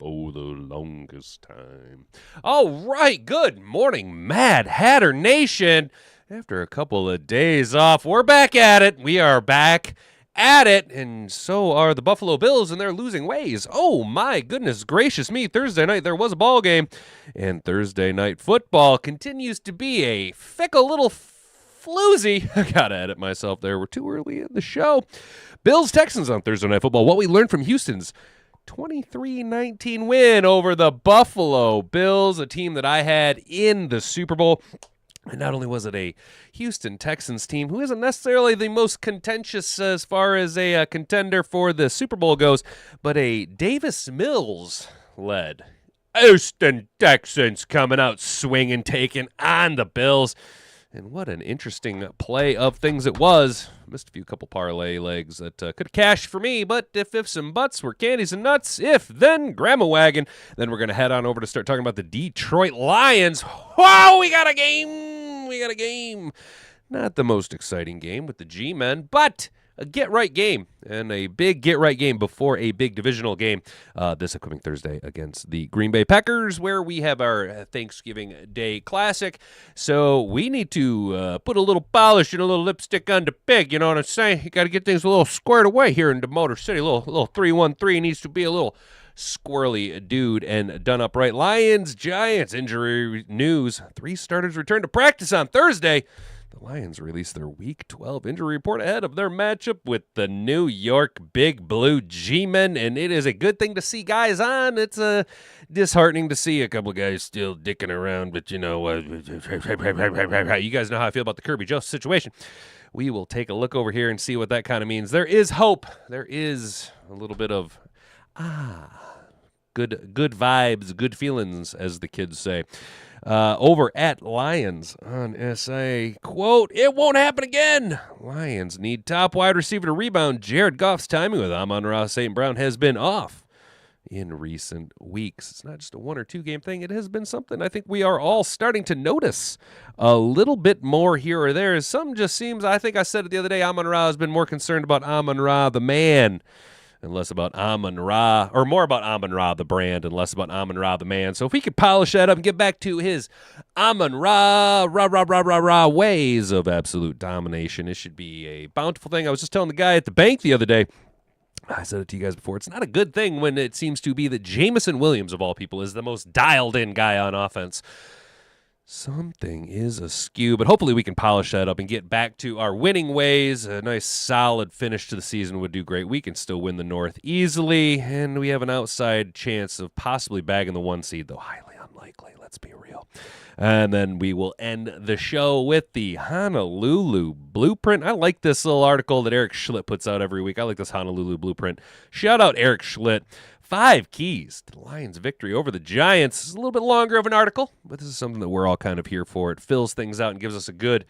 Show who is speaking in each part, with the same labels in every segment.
Speaker 1: for the longest time. All right, good morning, Mad Hatter Nation. After a couple of days off, we're back at it. We are back at it, and so are the Buffalo Bills, and they're losing ways. Oh, my goodness gracious me. Thursday night, there was a ball game, and Thursday night football continues to be a fickle little floozy. I gotta edit myself there. We're too early in the show. Bills Texans on Thursday night football. What we learned from Houston's 23-19 win over the Buffalo Bills, a team that I had in the Super Bowl. And not only was it a Houston Texans team who isn't necessarily the most contentious as far as a contender for the Super Bowl goes, but a Davis Mills-led Houston Texans coming out swinging, taking on the Bills. And what an interesting play of things it was. Missed a couple parlay legs that could have cashed for me, but if ifs and buts were candies and nuts, if, then grandma wagon. Then we're going to head on over to start talking about the Detroit Lions. Wow, we got a game. We got a game. Not the most exciting game with the G-men, but a get-right game, and a big get-right game before a big divisional game this upcoming Thursday against the Green Bay Packers, where we have our Thanksgiving Day Classic. So we need to put a little polish and a little lipstick on the pig, you know what I'm saying? You got to get things a little squared away here in the Motor City. A little 3-1-3 needs to be a little squirrely dude and done up right. Lions, Giants, injury news. 3 starters return to practice on Thursday. The Lions released their Week 12 injury report ahead of their matchup with the New York Big Blue G-Men, and it is a good thing to see guys on. It's disheartening to see a couple of guys still dicking around, but you know, you guys know how I feel about the Kirby Joe situation. We will take a look over here and see what that kind of means. There is hope. There is a little bit of, good vibes, good feelings, as the kids say. Over at Lions on SA, quote, "It won't happen again. Lions need top wide receiver to rebound. Jared Goff's timing with Amon-Ra St. Brown has been off in recent weeks." It's not just a 1 or 2 game thing. It has been something I think we are all starting to notice a little bit more here or there. Some just seems, I think I said it the other day, Amon-Ra has been more concerned about Amon-Ra the man and less about Amon-Ra, or more about Amon-Ra the brand and less about Amon-Ra the man. So if we could polish that up and get back to his Amon-Ra ways of absolute domination, it should be a bountiful thing. I was just telling the guy at the bank the other day, I said it to you guys before, it's not a good thing when it seems to be that Jameson Williams, of all people, is the most dialed-in guy on offense. Something is askew, but hopefully we can polish that up and get back to our winning ways. A nice solid finish to the season would do great. We can still win the North easily, and we have an outside chance of possibly bagging the 1 seed, though highly unlikely, let's be real. And then we will end the show with the Honolulu Blueprint. I like this little article that Eric Schlitt puts out every week. I like this Honolulu Blueprint. Shout out Eric Schlitt. 5 keys to the Lions' victory over the Giants. It's a little bit longer of an article, but this is something that we're all kind of here for. It fills things out and gives us a good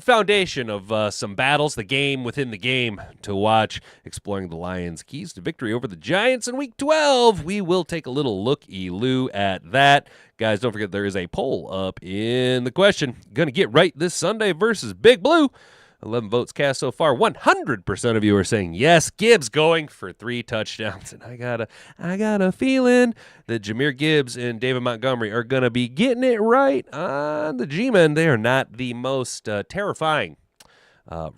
Speaker 1: foundation of some battles, the game within the game to watch, exploring the Lions' keys to victory over the Giants in Week 12. We will take a little look-e-loo at that. Guys, don't forget there is a poll up in the question. Going to get right this Sunday versus Big Blue. 11 votes cast so far. 100% of you are saying yes. Gibbs going for 3 touchdowns. And I got a feeling that Jahmyr Gibbs and David Montgomery are going to be getting it right on the G-men. They are not the most terrifying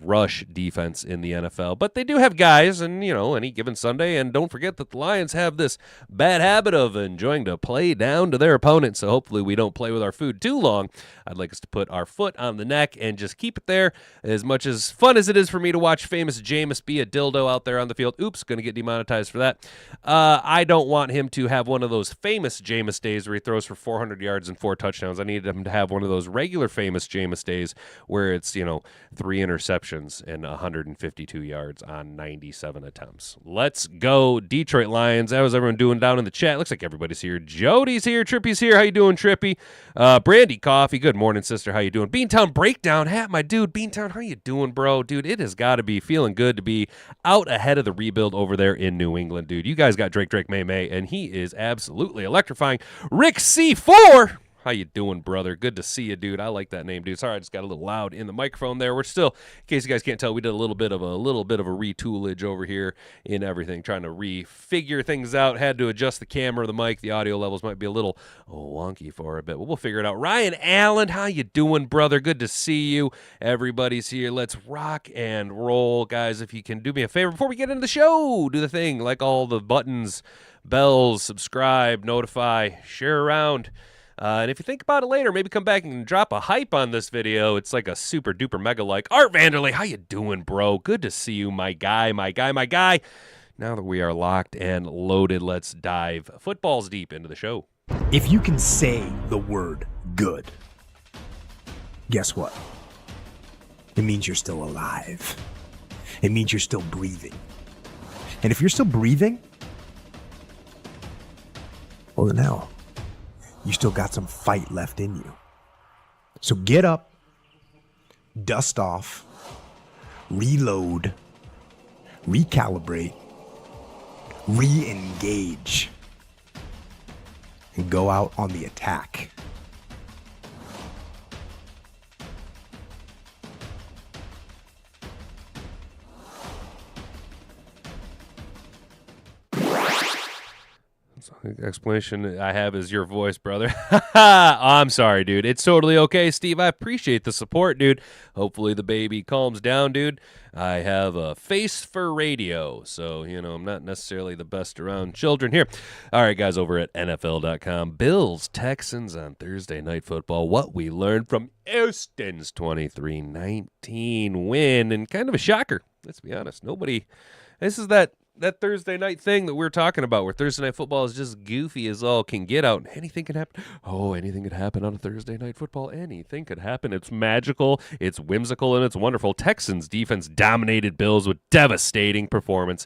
Speaker 1: rush defense in the NFL. But they do have guys, and, you know, any given Sunday. And don't forget that the Lions have this bad habit of enjoying to play down to their opponent. So hopefully we don't play with our food too long. I'd like us to put our foot on the neck and just keep it there. As much as fun as it is for me to watch famous Jameis be a dildo out there on the field. Oops, going to get demonetized for that. I don't want him to have one of those famous Jameis days where he throws for 400 yards and 4 touchdowns. I need him to have one of those regular famous Jameis days where it's, 3 interceptions and 152 yards on 97 attempts. Let's go, Detroit Lions. How's everyone doing down in the chat? Looks like everybody's here. Jody's here. Trippy's here. How you doing, Trippy? Brandy Coffee. Good morning, sister. How you doing? Beantown Breakdown. My dude, Beantown. How you doing, bro? Dude, it has got to be feeling good to be out ahead of the rebuild over there in New England, dude. You guys got Drake, May, and he is absolutely electrifying. Rick C4. how you doing, brother? Good to see you, dude. I like that name, dude. Sorry, I just got a little loud in the microphone there. We're still, in case you guys can't tell, we did a little bit of a retoolage over here in everything, trying to refigure things out. Had to adjust the camera, the mic, the audio levels might be a little wonky for a bit, but we'll figure it out. Ryan Allen, how you doing, brother? Good to see you. Everybody's here. Let's rock and roll, guys. If you can do me a favor before we get into the show, do the thing, like all the buttons, bells, subscribe, notify, share around. And if you think about it later, maybe come back and drop a hype on this video. It's like a super duper mega like. Art Vanderlei, how you doing, bro? Good to see you, my guy. Now that we are locked and loaded, let's dive footballs deep into the show.
Speaker 2: If you can say the word good, guess what? It means you're still alive. It means you're still breathing. And if you're still breathing, well, then hell, you still got some fight left in you. So get up, dust off, reload, recalibrate, re-engage, and go out on the attack.
Speaker 1: The explanation I have is your voice, brother. I'm sorry, dude. It's totally okay, Steve. I appreciate the support, dude. Hopefully the baby calms down, dude. I have a face for radio, so, I'm not necessarily the best around children here. All right, guys, over at NFL.com. Bills, Texans on Thursday Night Football. What we learned from Houston's 23-19 win, and kind of a shocker. Let's be honest. This is that Thursday night thing that we're talking about, where Thursday Night Football is just goofy as all can get out. Anything can happen. Oh, anything could happen on a Thursday Night Football. Anything could happen. It's magical, it's whimsical, and it's wonderful. Texans defense dominated Bills with devastating performance.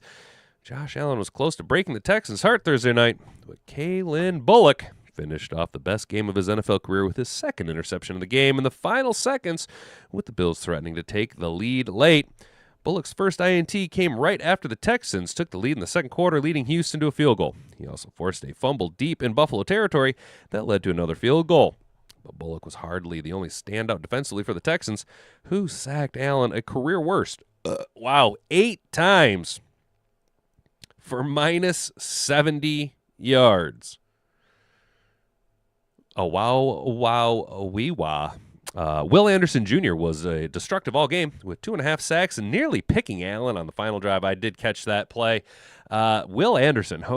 Speaker 1: Josh Allen was close to breaking the Texans' heart Thursday night, but Kalen Bullock finished off the best game of his NFL career with his second interception of the game in the final seconds, with the Bills threatening to take the lead late. Bullock's first INT came right after the Texans took the lead in the second quarter, leading Houston to a field goal. He also forced a fumble deep in Buffalo territory that led to another field goal. But Bullock was hardly the only standout defensively for the Texans, who sacked Allen a career worst. 8 times for minus 70 yards. Will Anderson Jr. was destructive all game with 2.5 sacks and nearly picking Allen on the final drive. I did catch that play. Will Anderson, he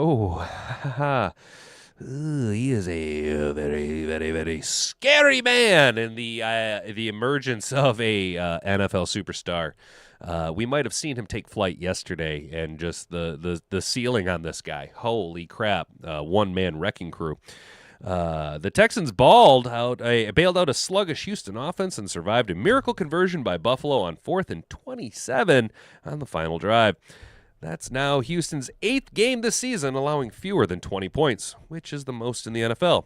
Speaker 1: is a very, very, very scary man in the emergence of a NFL superstar. We might have seen him take flight yesterday, and just the ceiling on this guy. Holy crap! One-man wrecking crew. The Texans bailed out a sluggish Houston offense and survived a miracle conversion by Buffalo on 4th and 27 on the final drive. That's now Houston's 8th game this season, allowing fewer than 20 points, which is the most in the NFL.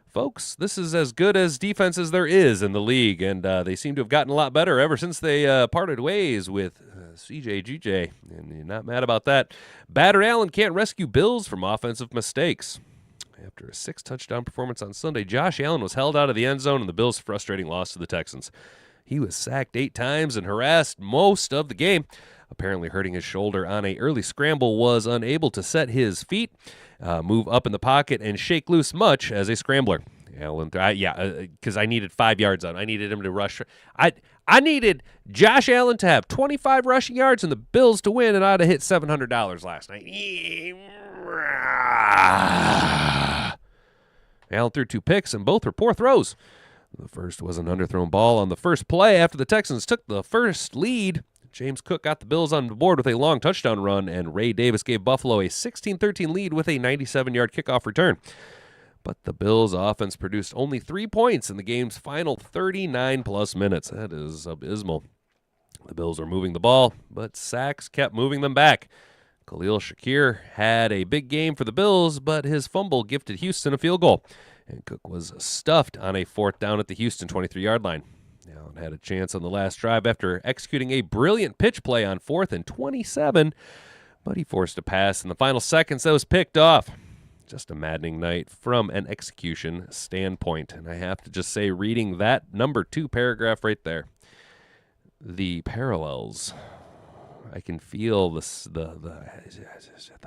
Speaker 1: Folks, this is as good as defense as there is in the league, and they seem to have gotten a lot better ever since they parted ways with CJ, and you're not mad about that. Battered Allen can't rescue Bills from offensive mistakes. After a 6-touchdown performance on Sunday, Josh Allen was held out of the end zone in the Bills' frustrating loss to the Texans. He was sacked 8 times and harassed most of the game. Apparently hurting his shoulder on an early scramble, was unable to set his feet, move up in the pocket, and shake loose much as a scrambler. Allen, because I needed 5 yards out. I needed him to rush. I needed Josh Allen to have 25 rushing yards and the Bills to win, and I'd have hit $700 last night. Allen threw 2 picks, and both were poor throws. The first was an underthrown ball on the first play after the Texans took the first lead. James Cook got the Bills on board with a long touchdown run, and Ray Davis gave Buffalo a 16-13 lead with a 97-yard kickoff return. But the Bills' offense produced only 3 points in the game's final 39-plus minutes. That is abysmal. The Bills were moving the ball, but sacks kept moving them back. Khalil Shakir had a big game for the Bills, but his fumble gifted Houston a field goal, and Cook was stuffed on a 4th down at the Houston 23-yard line. Allen had a chance on the last drive after executing a brilliant pitch play on 4th and 27, but he forced a pass in the final seconds that was picked off. Just a maddening night from an execution standpoint. And I have to just say, reading that number 2 paragraph right there, the parallels. I can feel the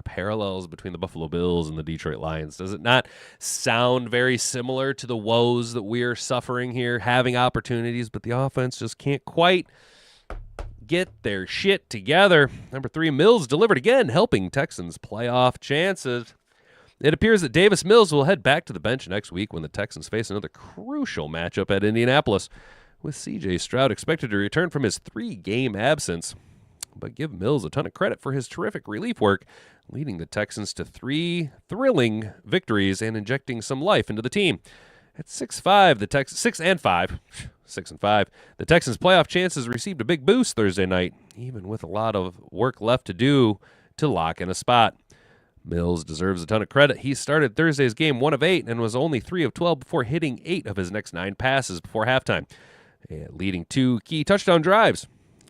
Speaker 1: parallels between the Buffalo Bills and the Detroit Lions. Does it not sound very similar to the woes that we're suffering here, having opportunities, but the offense just can't quite get their shit together? Number 3, Mills delivered again, helping Texans' playoff chances. It appears that Davis Mills will head back to the bench next week when the Texans face another crucial matchup at Indianapolis, with C.J. Stroud expected to return from his 3-game absence. But give Mills a ton of credit for his terrific relief work, leading the Texans to 3 thrilling victories and injecting some life into the team. At 6-5, the Texans 6-5, the Texans' playoff chances received a big boost Thursday night, even with a lot of work left to do to lock in a spot. Mills deserves a ton of credit. He started Thursday's game 1 of 8 and was only 3 of 12 before hitting 8 of his next 9 passes before halftime, leading 2 key touchdown drives.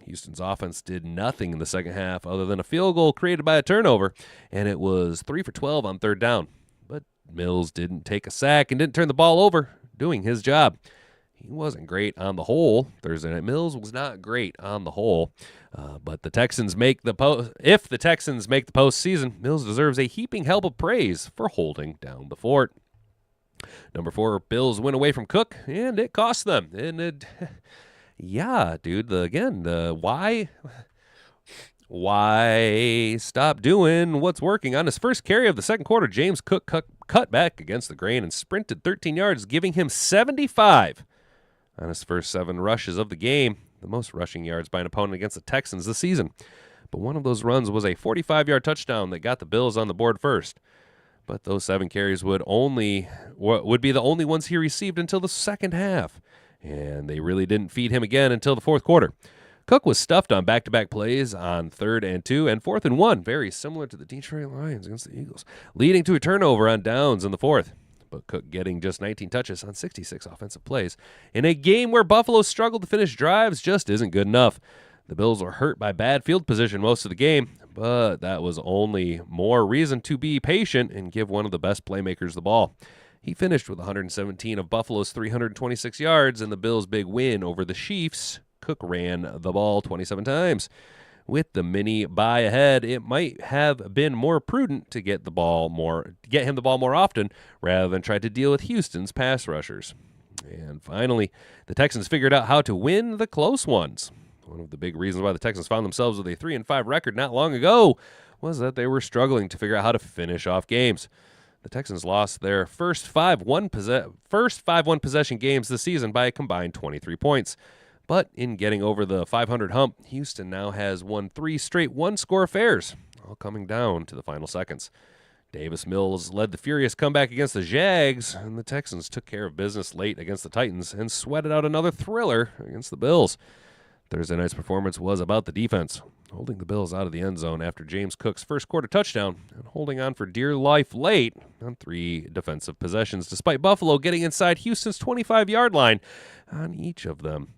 Speaker 1: Houston's offense did nothing in the second half other than a field goal created by a turnover, and it was 3 for 12 on third down. But Mills didn't take a sack and didn't turn the ball over, doing his job. He wasn't great on the whole. Thursday night, Mills was not great on the whole. But the Texans make the if the Texans make the postseason, Mills deserves a heaping help of praise for holding down the fort. Number 4, Bills win away from Cook, and it cost them. And it, yeah, dude. Why stop doing what's working? On his first carry of the second quarter, James Cook cut back against the grain and sprinted 13 yards, giving him 75 on his first 7 rushes of the game, the most rushing yards by an opponent against the Texans this season. But one of those runs was a 45-yard touchdown that got the Bills on the board first. But those 7 carries would be the only ones he received until the second half, and they really didn't feed him again until the fourth quarter. Cook was stuffed on back-to-back plays on 3rd and 2 and 4th and 1, very similar to the Detroit Lions against the Eagles, leading to a turnover on downs in the 4th. But Cook getting just 19 touches on 66 offensive plays in a game where Buffalo struggled to finish drives just isn't good enough. The Bills were hurt by bad field position most of the game, but that was only more reason to be patient and give one of the best playmakers the ball. He finished with 117 of Buffalo's 326 yards in the Bills' big win over the Chiefs. Cook ran the ball 27 times. With the mini bye ahead, it might have been more prudent to get him the ball more often rather than try to deal with Houston's pass rushers. And finally, the Texans figured out how to win the close ones. One of the big reasons why the Texans found themselves with a 3-5 record not long ago was that they were struggling to figure out how to finish off games. The Texans lost their first 5-1 possession games this season by a combined 23 points. But in getting over the 500 hump, Houston now has won 3 straight one-score affairs, all coming down to the final seconds. Davis Mills led the furious comeback against the Jags, and the Texans took care of business late against the Titans and sweated out another thriller against the Bills. Thursday night's performance was about the defense, holding the Bills out of the end zone after James Cook's first quarter touchdown and holding on for dear life late on 3 defensive possessions, despite Buffalo getting inside Houston's 25-yard line on each of them.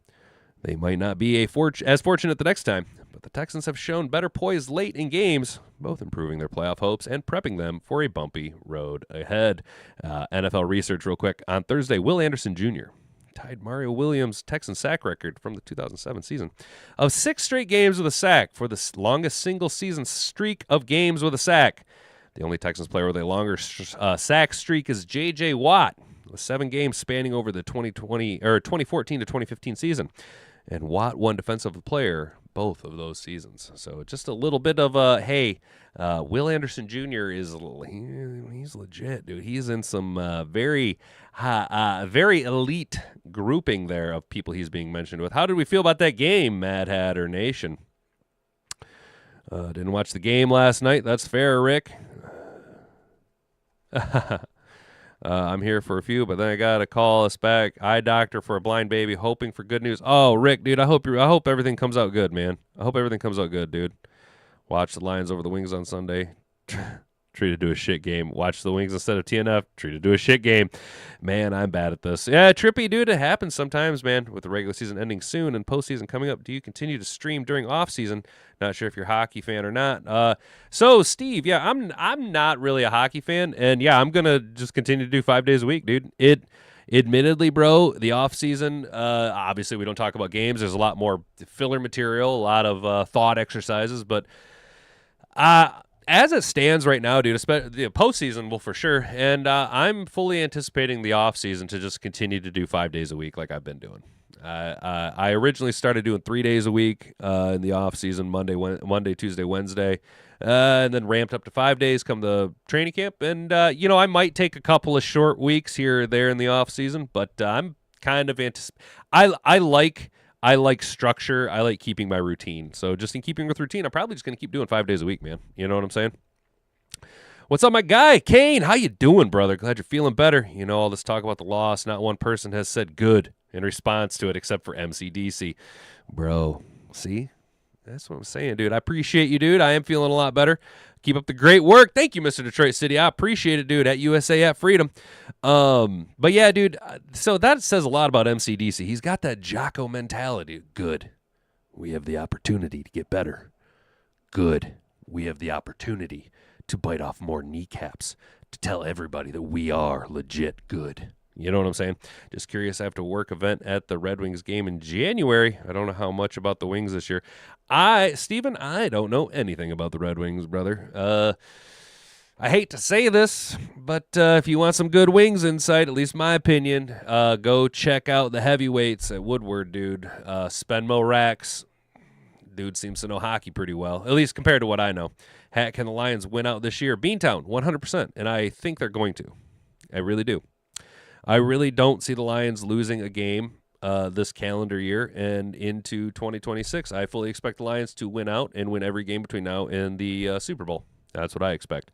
Speaker 1: They might not be as fortunate the next time, but the Texans have shown better poise late in games, both improving their playoff hopes and prepping them for a bumpy road ahead. NFL research real quick. On Thursday, Will Anderson Jr. tied Mario Williams' Texan sack record from the 2007 season of 6 straight games with a sack for the longest single-season streak of games with a sack. The only Texans player with a longer sack streak is J.J. Watt, with 7 games spanning over the 2014 to 2015 season. And Watt won Defensive Player both of those seasons. So just a little bit of Will Anderson Jr. he's legit, dude. He's in some very elite grouping there of people he's being mentioned with. How did we feel about that game, Mad Hatter Nation? Didn't watch the game last night. That's fair, Rick. I'm here for a few, but then I got to call us back. Eye doctor for a blind baby, hoping for good news. Oh, Rick, dude, I hope everything comes out good, man. I hope everything comes out good, dude. Watch the Lions over the Wings on Sunday. treated to a shit game. Watch the Wings instead of TNF, treated to a shit game. Man, I'm bad at this. Yeah, trippy, dude. It happens sometimes, man. With the regular season ending soon and postseason coming up, do you continue to stream during off season? Not sure if you're a hockey fan or not. So Steve, yeah, I'm not really a hockey fan, and yeah, I'm gonna just continue to do 5 days a week, dude. Admittedly, bro, the off season, obviously we don't talk about games. There's a lot more filler material, a lot of thought exercises, but as it stands right now, dude, especially the postseason will for sure, and I'm fully anticipating the off season to just continue to do 5 days a week like I've been doing. I originally started doing 3 days a week in the off season, Monday, Tuesday, Wednesday, and then ramped up to 5 days come the training camp. And I might take a couple of short weeks here or there in the off season, but I'm kind of I like structure. I like keeping my routine. So just in keeping with routine, I'm probably just gonna keep doing 5 days a week, man. You know what I'm saying? What's up, my guy? Kane, how you doing, brother? Glad you're feeling better. You know, all this talk about the loss, not one person has said good in response to it except for MCDC. Bro, see? That's what I'm saying, dude. I appreciate you, dude. I am feeling a lot better. Keep up the great work. Thank you, Mr. Detroit City. I appreciate it, dude, at USA at Freedom. But yeah, dude, so that says a lot about MCDC. He's got that Jocko mentality. Good. We have the opportunity to get better. Good. We have the opportunity to bite off more kneecaps, to tell everybody that we are legit good. You know what I'm saying? Just curious, I have to work event at the Red Wings game in January. I don't know how much about the Wings this year. Steven, I don't know anything about the Red Wings, brother. I hate to say this, but if you want some good Wings insight, at least my opinion, go check out the heavyweights at Woodward, dude. Spenmo Rax. Dude seems to know hockey pretty well, at least compared to what I know. Can the Lions win out this year? Beantown, 100%, and I think they're going to. I really do. I really don't see the Lions losing a game this calendar year and into 2026. I fully expect the Lions to win out and win every game between now and the Super Bowl. That's what I expect.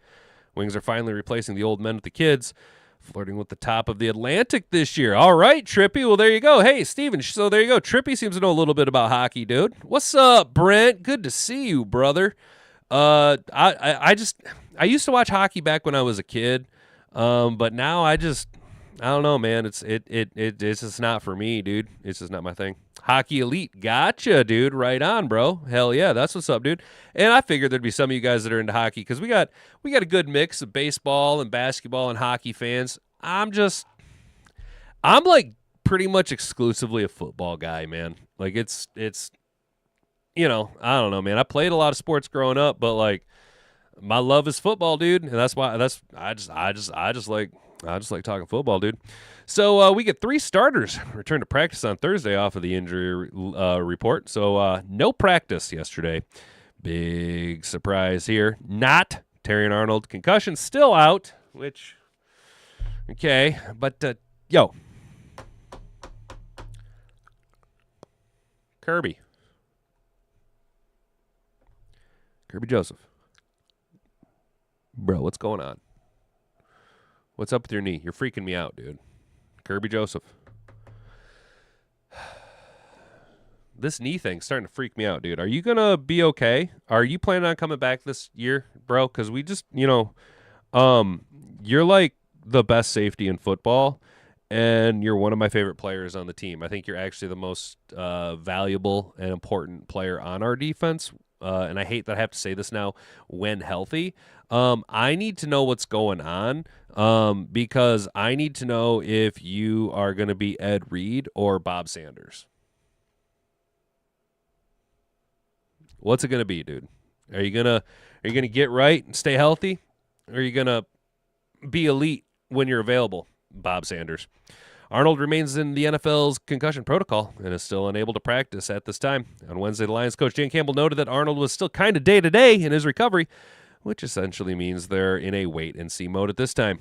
Speaker 1: Wings are finally replacing the old men with the kids, flirting with the top of the Atlantic this year. All right, Trippy. Well, there you go. Hey, Steven, so there you go. Trippy seems to know a little bit about hockey, dude. What's up, Brent? Good to see you, brother. I used to watch hockey back when I was a kid, but now I don't know, man. It's just not for me, dude. It's just not my thing. Hockey Elite, gotcha, dude. Right on, bro. Hell yeah, that's what's up, dude. And I figured there'd be some of you guys that are into hockey because we got a good mix of baseball and basketball and hockey fans. I'm like pretty much exclusively a football guy, man. Like it's I don't know, man. I played a lot of sports growing up, but like my love is football, dude, and that's why I just like talking football, dude. So we get 3 starters return to practice on Thursday off of the injury report. So no practice yesterday. Big surprise here. Not Terrion Arnold. Concussion still out, which, okay. But, Kirby Joseph. Bro, what's going on? What's up with your knee? You're freaking me out, dude. Kirby Joseph. This knee thing's starting to freak me out, dude. Are you going to be okay? Are you planning on coming back this year, bro? Because we just, you're like the best safety in football, and you're one of my favorite players on the team. I think you're actually the most valuable and important player on our defense. And I hate that I have to say this now, when healthy. I need to know what's going on because I need to know if you are going to be Ed Reed or Bob Sanders. What's it going to be, dude? Are you going to get right and stay healthy? Or are you going to be elite when you're available, Bob Sanders? Arnold remains in the NFL's concussion protocol and is still unable to practice at this time. On Wednesday, the Lions coach Dan Campbell noted that Arnold was still kind of day-to-day in his recovery, which essentially means they're in a wait-and-see mode at this time.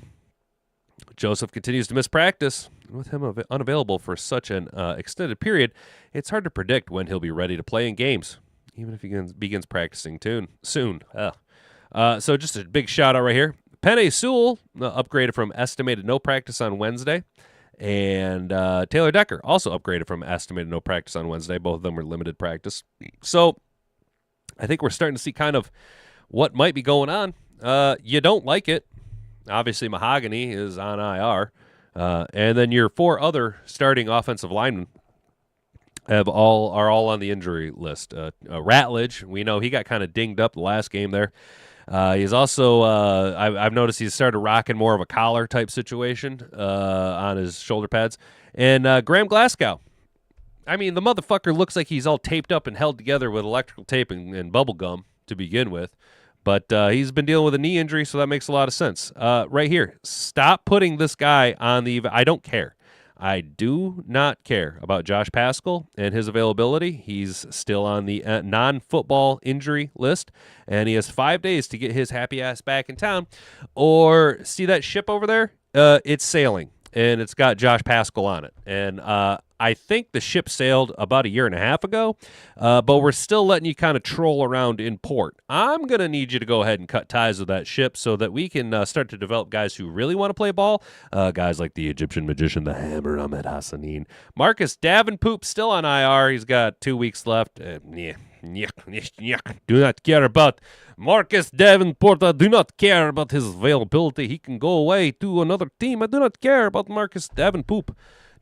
Speaker 1: Joseph continues to miss practice. With him unavailable for such an extended period, it's hard to predict when he'll be ready to play in games, even if he begins practicing soon. So just a big shout-out right here. Penei Sewell upgraded from estimated no practice on Wednesday. And Taylor Decker also upgraded from estimated no practice on Wednesday. Both of them were limited practice. So I think we're starting to see kind of what might be going on. You don't like it. Obviously, Mahogany is on IR. And then your 4 other starting offensive linemen are all on the injury list. Ratledge, we know he got kind of dinged up the last game there. He's also I've noticed he's started rocking more of a collar type situation on his shoulder pads. And Graham Glasgow. I mean, the motherfucker looks like he's all taped up and held together with electrical tape and bubble gum to begin with. But he's been dealing with a knee injury, so that makes a lot of sense. Right here, stop putting this guy on the – I don't care. I do not care about Josh Paschal and his availability. He's still on the non-football injury list, and he has 5 days to get his happy ass back in town. Or see that ship over there? It's sailing, and it's got Josh Paschal on it. And I think the ship sailed about a year and a half ago, but we're still letting you kind of troll around in port. I'm going to need you to go ahead and cut ties with that ship so that we can start to develop guys who really want to play ball, guys like the Egyptian magician, the Hammer Ahmed Hassanin. Marcus Davenport still on IR. He's got 2 weeks left. Do not care about Marcus Davenport. I do not care about his availability. He can go away to another team. I do not care about Marcus Davenport.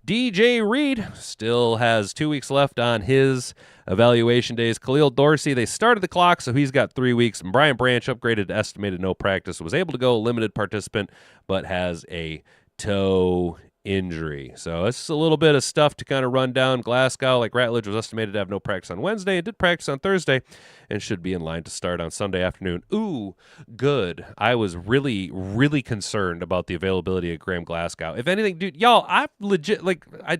Speaker 1: DJ Reed still has 2 weeks left on his evaluation days. Khalil Dorsey, they started the clock, so he's got 3 weeks. And Brian Branch upgraded to estimated no practice, was able to go limited participant, but has a toe injury. So it's a little bit of stuff to kind of run down. Glasgow, like Ratledge, was estimated to have no practice on Wednesday and did practice on Thursday and should be in line to start on Sunday afternoon. Ooh, good. I was really, really concerned about the availability of Graham Glasgow. If anything, dude, y'all, I'm legit, like, I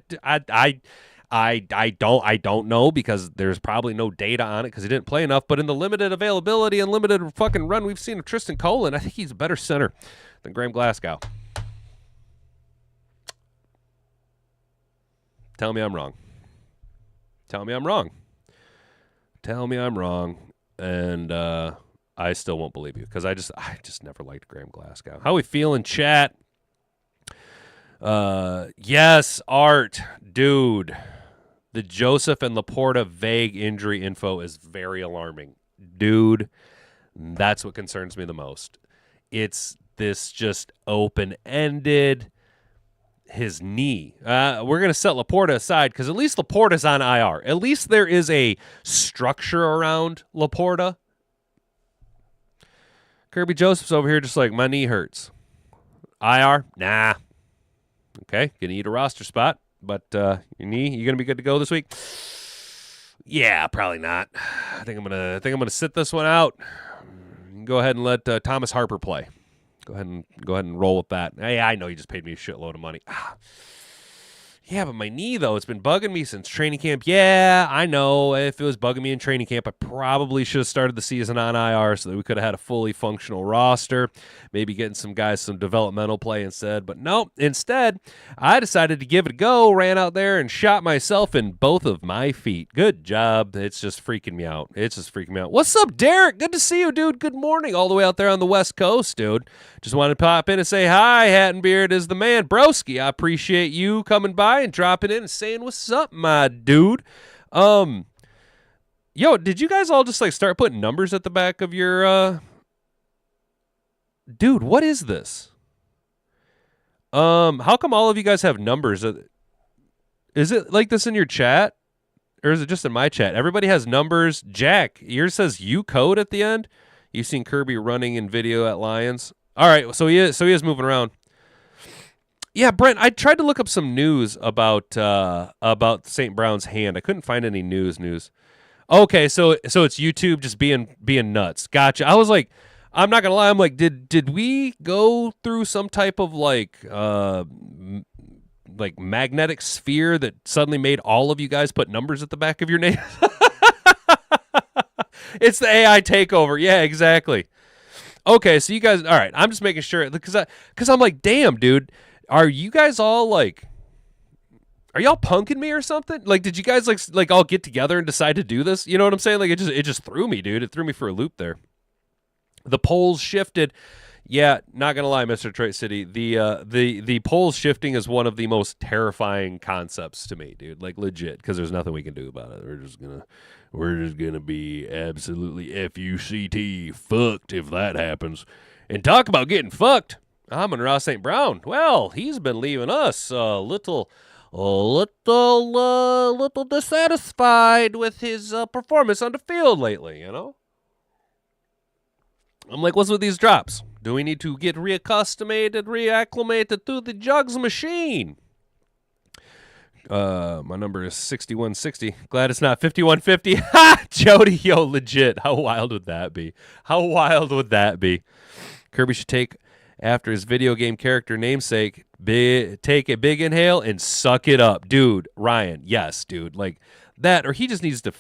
Speaker 1: don't know because there's probably no data on it because he didn't play enough, but in the limited availability and limited fucking run we've seen of Tristan Colin, I think he's a better center than Graham Glasgow. Tell me I'm wrong. Tell me I'm wrong. Tell me I'm wrong. And I still won't believe you because I just never liked Graham Glasgow. How we feeling, chat? Yes, Art. Dude. The Joseph and Laporta vague injury info is very alarming. Dude, that's what concerns me the most. It's this just open-ended... his knee. We're going to set Laporta aside because at least Laporta's on IR. At least there is a structure around Laporta. Kirby Joseph's over here just like, my knee hurts. IR? Nah. Okay, going to eat a roster spot. But your knee, you going to be good to go this week? Yeah, probably not. I think I'm gonna sit this one out. Go ahead and let Thomas Harper play. Go ahead and roll with that. Hey, I know you just paid me a shitload of money. Yeah, but my knee, though, it's been bugging me since training camp. Yeah, I know. If it was bugging me in training camp, I probably should have started the season on IR so that we could have had a fully functional roster, maybe getting some guys some developmental play instead. But no, instead, I decided to give it a go, ran out there and shot myself in both of my feet. Good job. It's just freaking me out. What's up, Derek? Good to see you, dude. Good morning all the way out there on the West Coast, dude. Just wanted to pop in and say hi. Hat and Beard is the man. Broski, I appreciate you coming by and dropping in and saying what's up, my dude. Yo, did you guys all just like start putting numbers at the back of your dude, what is this? How come all of you guys have numbers? Is it like this in your chat? Or is it just in my chat? Everybody has numbers. Jack, yours says U code at the end. You've seen Kirby running in video at Lions. All right, so he is moving around. Yeah, Brent, I tried to look up some news about St. Brown's hand. I couldn't find any news. Okay, so it's YouTube just being nuts. Gotcha. I was like, I'm not gonna lie. I'm like, did we go through some type of like magnetic sphere that suddenly made all of you guys put numbers at the back of your name? It's the AI takeover. Yeah, exactly. Okay, so you guys, all right. I'm just making sure because I'm like, damn, dude. Are you guys all like, are y'all punking me or something? Like, did you guys like all get together and decide to do this? You know what I'm saying? Like, it just threw me, dude. It threw me for a loop there. The polls shifted. Yeah, not gonna lie, Mr. Detroit City. The polls shifting is one of the most terrifying concepts to me, dude. Like legit, because there's nothing we can do about it. We're just gonna be absolutely fuct fucked if that happens. And talk about getting fucked. Amon-Ra St. Brown. Well, he's been leaving us little dissatisfied with his performance on the field lately. You know. I'm like, what's with these drops? Do we need to get reacclimated to the jugs machine? My number is 6160. Glad it's not 5150. Ha! Jody, yo, legit. How wild would that be? How wild would that be? Kirby should take after his video game character namesake, take a big inhale and suck it up. Dude, Ryan, yes, dude. Like that, or he just needs to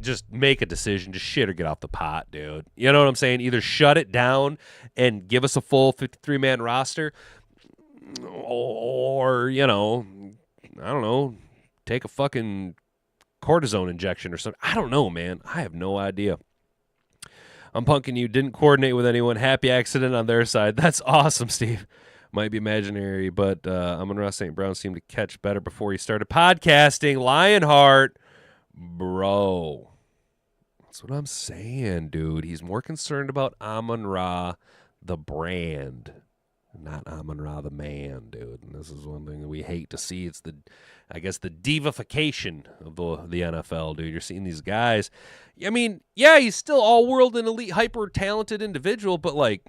Speaker 1: just make a decision, just shit or get off the pot, dude. You know what I'm saying? Either shut it down and give us a full 53-man roster, or, I don't know, take a fucking cortisone injection or something. I don't know, man. I have no idea. I'm punking you. Didn't coordinate with anyone. Happy accident on their side. That's awesome, Steve. Might be imaginary, but Amon-Ra St. Brown seemed to catch better before he started podcasting. Lionheart, bro. That's what I'm saying, dude. He's more concerned about Amon-Ra, the brand, not Amon-Ra, the man, dude. And this is one thing that we hate to see. It's the divification of the NFL, dude. You're seeing these guys. I mean, yeah, he's still all-world and elite, hyper-talented individual, but like,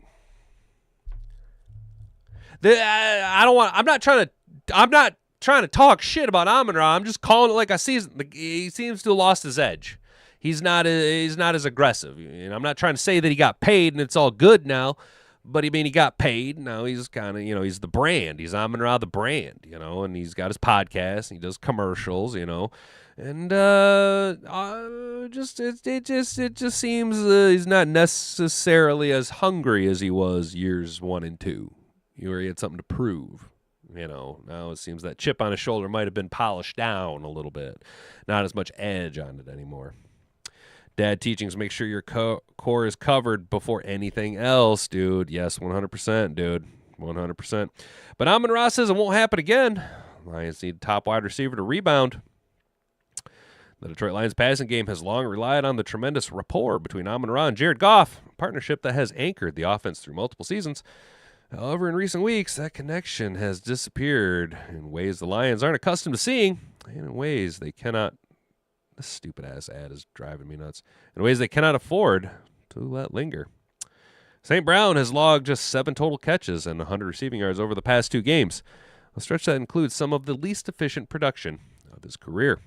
Speaker 1: I'm not trying to talk shit about Amon-Ra. I'm just calling it like I see. He seems to have lost his edge. He's not as aggressive. I'm not trying to say that he got paid and it's all good now, but I mean, he got paid. Now he's kind of, he's the brand. He's Amon-Ra the brand, and he's got his podcast and he does commercials, and it just seems he's not necessarily as hungry as he was years 1 and 2. Where he had something to prove, Now it seems that chip on his shoulder might have been polished down a little bit. Not as much edge on it anymore. Dad teachings, make sure your core is covered before anything else, dude. Yes, 100%, dude. 100%. But Amon-Ra says it won't happen again. Lions need a top wide receiver to rebound. The Detroit Lions passing game has long relied on the tremendous rapport between Amon-Ra and Jared Goff, a partnership that has anchored the offense through multiple seasons. However, in recent weeks, that connection has disappeared in ways the Lions aren't accustomed to seeing, and in ways they cannot. This stupid-ass ad is driving me nuts. In ways they cannot afford to let linger. St. Brown has logged just 7 total catches and 100 receiving yards over the past 2 games, a stretch that includes some of the least efficient production of his career.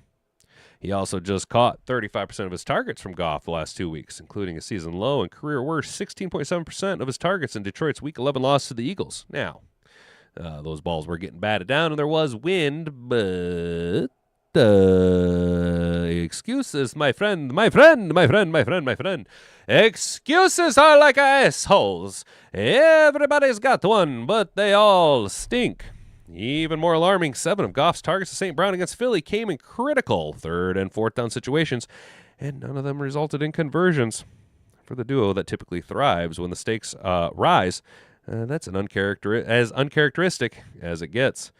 Speaker 1: He also just caught 35% of his targets from Goff the last 2 weeks, including a season low and career worst 16.7% of his targets in Detroit's Week 11 loss to the Eagles. Now, those balls were getting batted down, and there was wind, but excuses, my friend. Excuses are like assholes. Everybody's got one, but they all stink. Even more alarming, 7 of Goff's targets to St. Brown against Philly came in critical 3rd and 4th down situations, and none of them resulted in conversions. For the duo that typically thrives when the stakes rise, that's as uncharacteristic as it gets.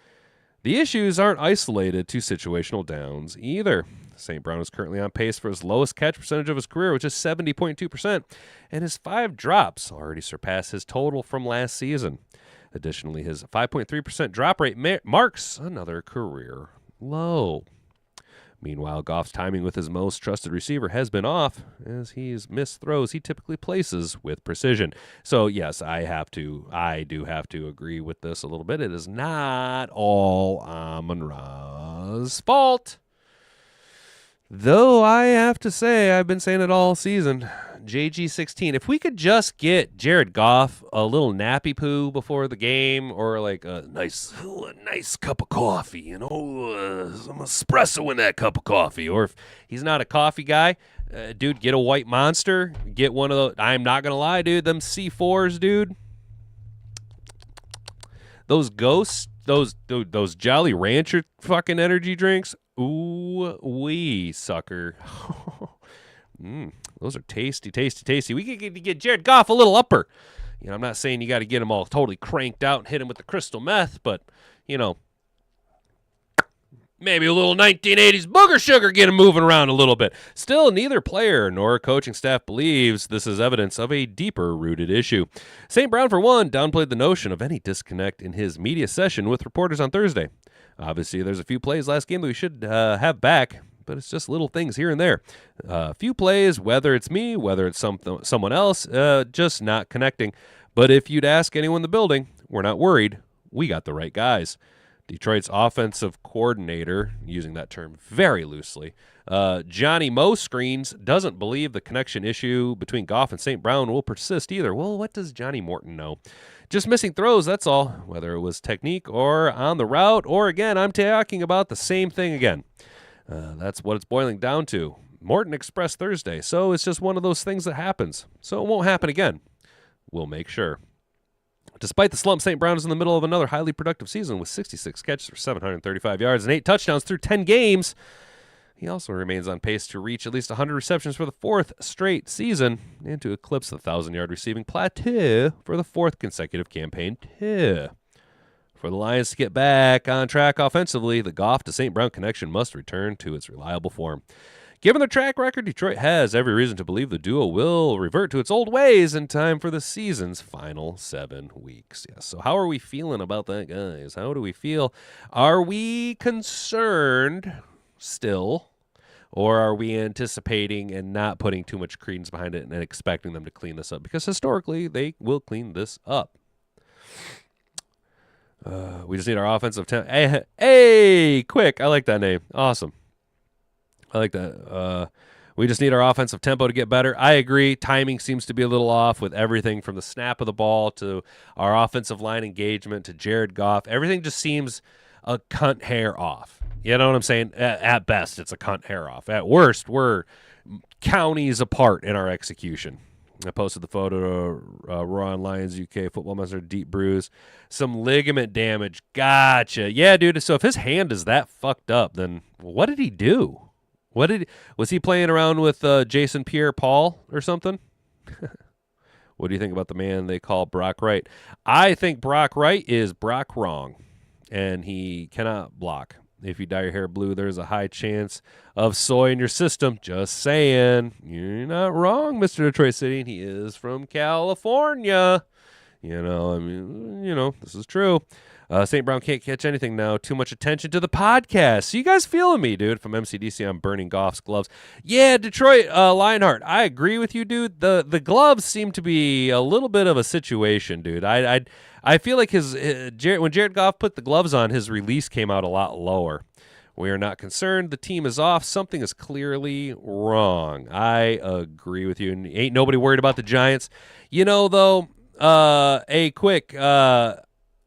Speaker 1: The issues aren't isolated to situational downs either. St. Brown is currently on pace for his lowest catch percentage of his career, which is 70.2%, and his 5 drops already surpass his total from last season. Additionally, his 5.3% drop rate marks another career low. Meanwhile, Goff's timing with his most trusted receiver has been off, as he's missed throws he typically places with precision. So, yes, I do have to agree with this a little bit. It is not all Amon-Ra's fault. Though I have to say, I've been saying it all season, JG16, if we could just get Jared Goff a little nappy poo before the game, or like a nice cup of coffee, some espresso in that cup of coffee. Or if he's not a coffee guy, dude, get a white Monster. Get one of those. I'm not going to lie, dude, them C4s, dude. Those Ghosts, those Jolly Rancher fucking energy drinks. Ooh, wee, sucker. Those are tasty, tasty, tasty. We could get Jared Goff a little upper. I'm not saying you got to get him all totally cranked out and hit him with the crystal meth, but, maybe a little 1980s booger sugar, get him moving around a little bit. Still, neither player nor coaching staff believes this is evidence of a deeper-rooted issue. St. Brown, for one, downplayed the notion of any disconnect in his media session with reporters on Thursday. Obviously, there's a few plays last game that we should have back, but it's just little things here and there. A few plays, whether it's me, whether it's someone else, just not connecting. But if you'd ask anyone in the building, we're not worried. We got the right guys. Detroit's offensive coordinator, using that term very loosely, Johnny Mo Screens, doesn't believe the connection issue between Goff and St. Brown will persist either. Well, what does Johnny Morton know? Just missing throws, that's all, whether it was technique or on the route, or again, I'm talking about the same thing again. That's what it's boiling down to. Morton expressed Thursday, so it's just one of those things that happens. So it won't happen again. We'll make sure. Despite the slump, St. Brown is in the middle of another highly productive season with 66 catches for 735 yards and 8 touchdowns through 10 games. He also remains on pace to reach at least 100 receptions for the fourth straight season and to eclipse the 1,000-yard receiving plateau for the fourth consecutive campaign, too. For the Lions to get back on track offensively, the Goff to St. Brown connection must return to its reliable form. Given their track record, Detroit has every reason to believe the duo will revert to its old ways in time for the season's final 7 weeks. Yes. So how are we feeling about that, guys? How do we feel? Are we concerned still, or are we anticipating and not putting too much credence behind it and expecting them to clean this up? Because historically, they will clean this up. We just need our offensive Hey, Quick. I like that name. Awesome. I like that. We just need our offensive tempo to get better. I agree. Timing seems to be a little off with everything from the snap of the ball to our offensive line engagement to Jared Goff. Everything just seems a cunt hair off. You know what I'm saying? At best, it's a cunt hair off. At worst, we're counties apart in our execution. I posted the photo to Raw and Lions UK Football Master, deep bruise, some ligament damage. Gotcha. Yeah, dude. So if his hand is that fucked up, then what did he do? Was he playing around with Jason Pierre-Paul or something? What do you think about the man they call Brock Wright? I think Brock Wright is Brock wrong, and he cannot block. If you dye your hair blue, there's a high chance of soy in your system. Just saying. You're not wrong, Mr. Detroit City. He is from California. This is true. St. Brown can't catch anything now. Too much attention to the podcast. So you guys feeling me, dude? From MCDC, I'm burning Goff's gloves. Yeah, Detroit, Lionheart, I agree with you, dude. The gloves seem to be a little bit of a situation, dude. I feel like when Jared Goff put the gloves on, his release came out a lot lower. We are not concerned. The team is off. Something is clearly wrong. I agree with you. And ain't nobody worried about the Giants.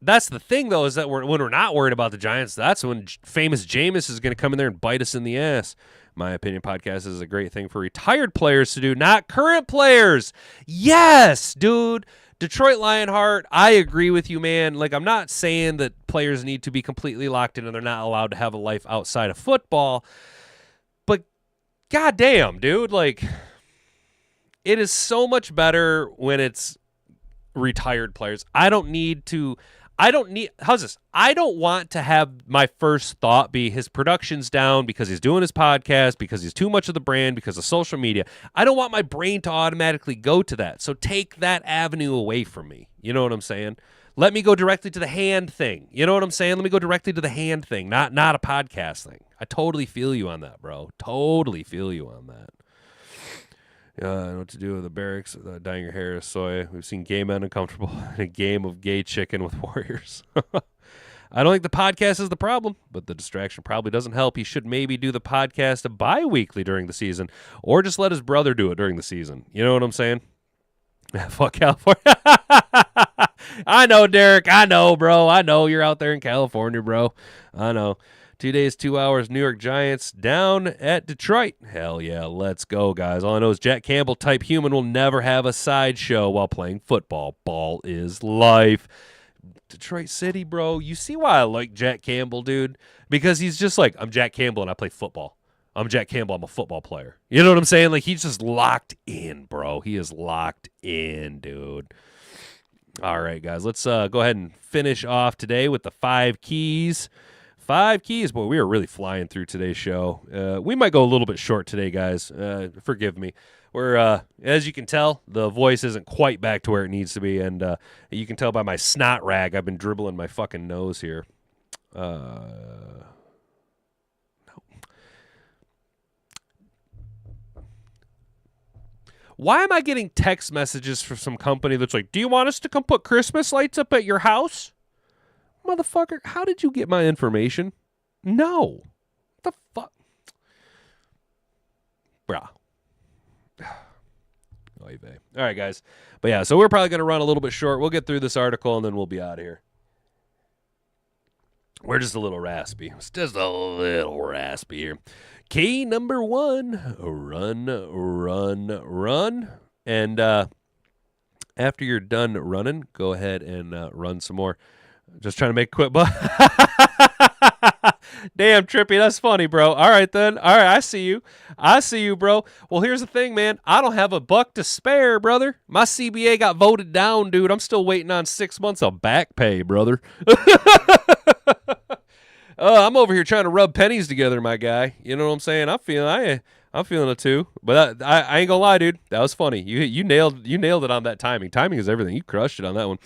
Speaker 1: That's the thing, though, is that when we're not worried about the Giants, that's when famous Jameis is going to come in there and bite us in the ass. My opinion podcast is a great thing for retired players to do, not current players. Yes, dude. Detroit Lionheart, I agree with you, man. Like, I'm not saying that players need to be completely locked in and they're not allowed to have a life outside of football. But goddamn, dude, like, it is so much better when it's retired players. How's this? I don't want to have my first thought be his production's down because he's doing his podcast, because he's too much of the brand, because of social media. I don't want my brain to automatically go to that. So take that avenue away from me. You know what I'm saying? Let me go directly to the hand thing. You know what I'm saying? Let me go directly to the hand thing, not a podcast thing. I totally feel you on that, bro. Totally feel you on that. I know what to do with the barracks, dyeing your hair is soy. We've seen gay men uncomfortable in a game of gay chicken with Warriors. I don't think the podcast is the problem, but the distraction probably doesn't help. He should maybe do the podcast bi-weekly during the season, or just let his brother do it during the season. You know what I'm saying? Fuck California. I know, Derek. I know, bro. I know you're out there in California, bro. I know. 2 days, 2 hours, New York Giants down at Detroit. Hell yeah, let's go, guys. All I know is Jack Campbell type human will never have a sideshow while playing football. Ball is life. Detroit City, bro. You see why I like Jack Campbell, dude? Because he's just like, I'm Jack Campbell and I play football. I'm Jack Campbell. I'm a football player. You know what I'm saying? Like, he's just locked in, bro. He is locked in, dude. All right, guys. Let's go ahead and finish off today with the 5 keys. 5 keys. Boy, we are really flying through today's show. We might go a little bit short today, guys. Forgive me. We're, as you can tell, the voice isn't quite back to where it needs to be, and you can tell by my snot rag, I've been dribbling my fucking nose here. Why am I getting text messages from some company that's like, do you want us to come put Christmas lights up at your house? Motherfucker, how did you get my information? No. What the fuck? Bruh. Oy vey. All right, guys. But yeah, so we're probably going to run a little bit short. We'll get through this article, and then we'll be out of here. We're just a little raspy. It's just a little raspy here. Key number 1, run. And after you're done running, go ahead and run some more. Just trying to make a quick buck. Damn, Trippy, that's funny, bro. All right, then. All right, I see you, bro. Well, here's the thing, man. I don't have a buck to spare, brother. My CBA got voted down, dude. I'm still waiting on 6 months of back pay, brother. I'm over here trying to rub pennies together, my guy. You know what I'm saying? I'm feeling it too. But I ain't gonna lie, dude. That was funny. You nailed it on that timing. Timing is everything. You crushed it on that one.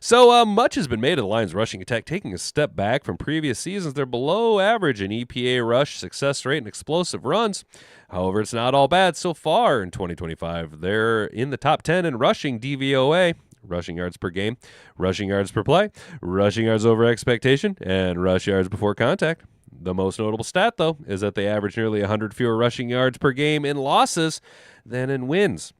Speaker 1: So much has been made of the Lions' rushing attack, taking a step back from previous seasons. They're below average in EPA rush success rate and explosive runs. However, it's not all bad so far in 2025. They're in the top 10 in rushing DVOA. Rushing yards per game, rushing yards per play, rushing yards over expectation, and rush yards before contact. The most notable stat, though, is that they average nearly 100 fewer rushing yards per game in losses than in wins,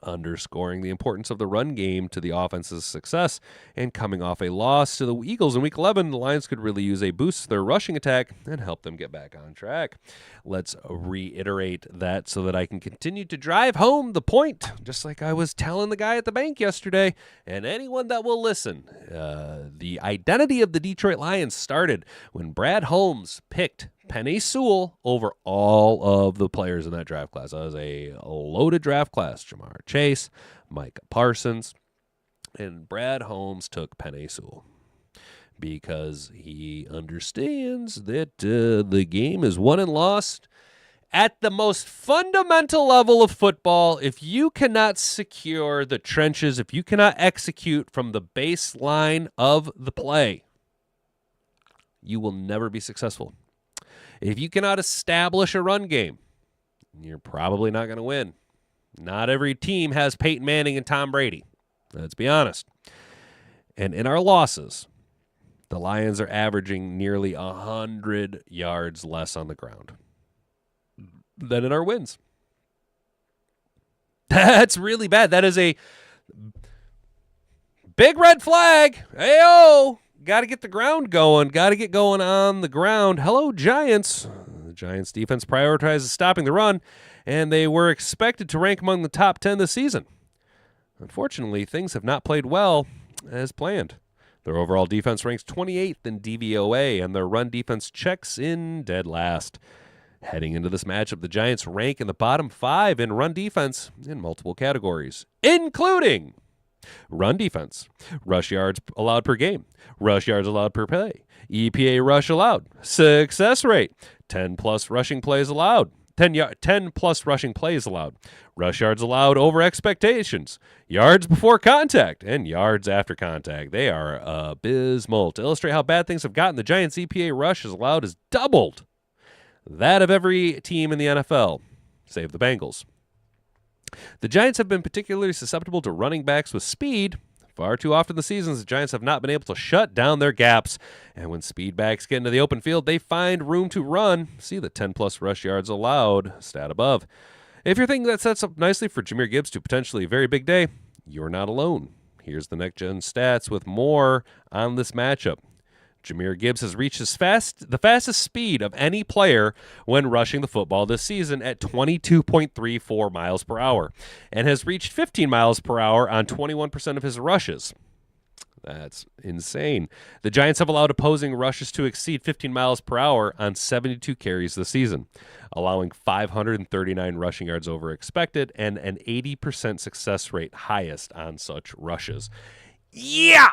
Speaker 1: underscoring the importance of the run game to the offense's success. And coming off a loss to the Eagles in Week 11, the Lions could really use a boost to their rushing attack and help them get back on track. Let's reiterate that so that I can continue to drive home the point, just like I was telling the guy at the bank yesterday, and anyone that will listen. The identity of the Detroit Lions started when Brad Holmes picked Penei Sewell over all of the players in that draft class. That was a loaded draft class. Jamar Chase, Micah Parsons, and Brad Holmes took Penei Sewell because he understands that the game is won and lost at the most fundamental level of football. If you cannot secure the trenches, if you cannot execute from the baseline of the play, you will never be successful. If you cannot establish a run game, you're probably not going to win. Not every team has Peyton Manning and Tom Brady. Let's be honest. And in our losses, the Lions are averaging nearly 100 yards less on the ground than in our wins. That's really bad. That is a big red flag. Hey-oh. Got to get the ground going. Got to get going on the ground. Hello, Giants. The Giants defense prioritizes stopping the run, and they were expected to rank among the top 10 this season. Unfortunately, things have not played well as planned. Their overall defense ranks 28th in DVOA, and their run defense checks in dead last. Heading into this matchup, the Giants rank in the bottom 5 in run defense in multiple categories, including run defense, rush yards allowed per game, rush yards allowed per play, EPA rush allowed, success rate, 10-plus rushing plays allowed, 10-plus rushing plays allowed, rush yards allowed over expectations, yards before contact, and yards after contact. They are abysmal. To illustrate how bad things have gotten, the Giants' EPA rush is allowed is doubled that of every team in the NFL, save the Bengals. The Giants have been particularly susceptible to running backs with speed. Far too often this season, the Giants have not been able to shut down their gaps. And when speed backs get into the open field, they find room to run. See the 10-plus rush yards allowed, stat above. If you're thinking that sets up nicely for Jahmyr Gibbs to potentially a very big day, you're not alone. Here's the next-gen stats with more on this matchup. Jahmyr Gibbs has reached the fastest speed of any player when rushing the football this season at 22.34 miles per hour and has reached 15 miles per hour on 21% of his rushes. That's insane. The Giants have allowed opposing rushes to exceed 15 miles per hour on 72 carries this season, allowing 539 rushing yards over expected and an 80% success rate, highest on such rushes. Yeah!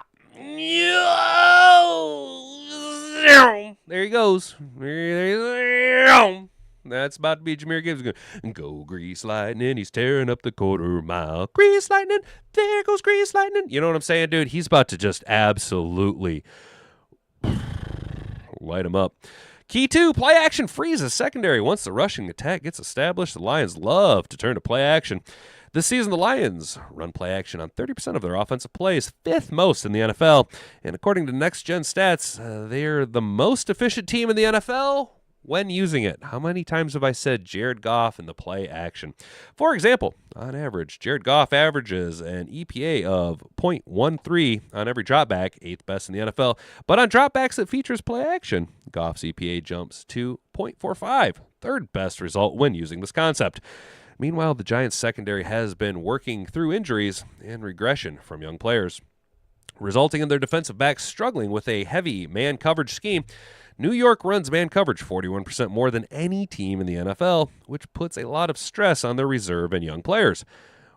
Speaker 1: There he goes. That's about to be Jahmyr Gibbs. Go Grease Lightning. He's tearing up the quarter mile. Grease Lightning. There goes Grease Lightning. You know what I'm saying, dude? He's about to just absolutely light him up. Key 2, play action freezes secondary. Once the rushing attack gets established, the Lions love to turn to play action. This season, the Lions run play action on 30% of their offensive plays, 5th most in the NFL. And according to Next Gen Stats, they're the most efficient team in the NFL when using it. How many times have I said Jared Goff in the play action? For example, on average, Jared Goff averages an EPA of 0.13 on every dropback, 8th best in the NFL. But on dropbacks that features play action, Goff's EPA jumps to 0.45, 3rd best result when using this concept. Meanwhile, the Giants' secondary has been working through injuries and regression from young players, resulting in their defensive backs struggling with a heavy man coverage scheme. New York runs man coverage 41% more than any team in the NFL, which puts a lot of stress on their reserve and young players.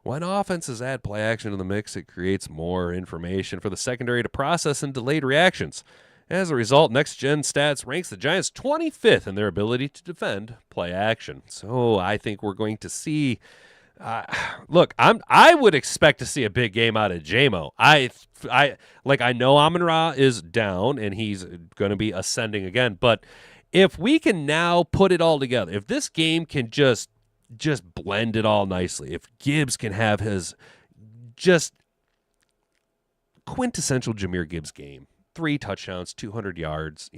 Speaker 1: When offenses add play action to the mix, it creates more information for the secondary to process and delayed reactions. As a result, Next Gen Stats ranks the Giants 25th in their ability to defend play action. So I think we're going to see. Look, I would expect to see a big game out of J-Mo. I know Amon-Ra is down and he's going to be ascending again, but if we can now put it all together, if this game can just blend it all nicely, if Gibbs can have his just quintessential Jahmyr Gibbs game, 3 touchdowns, 200 yards,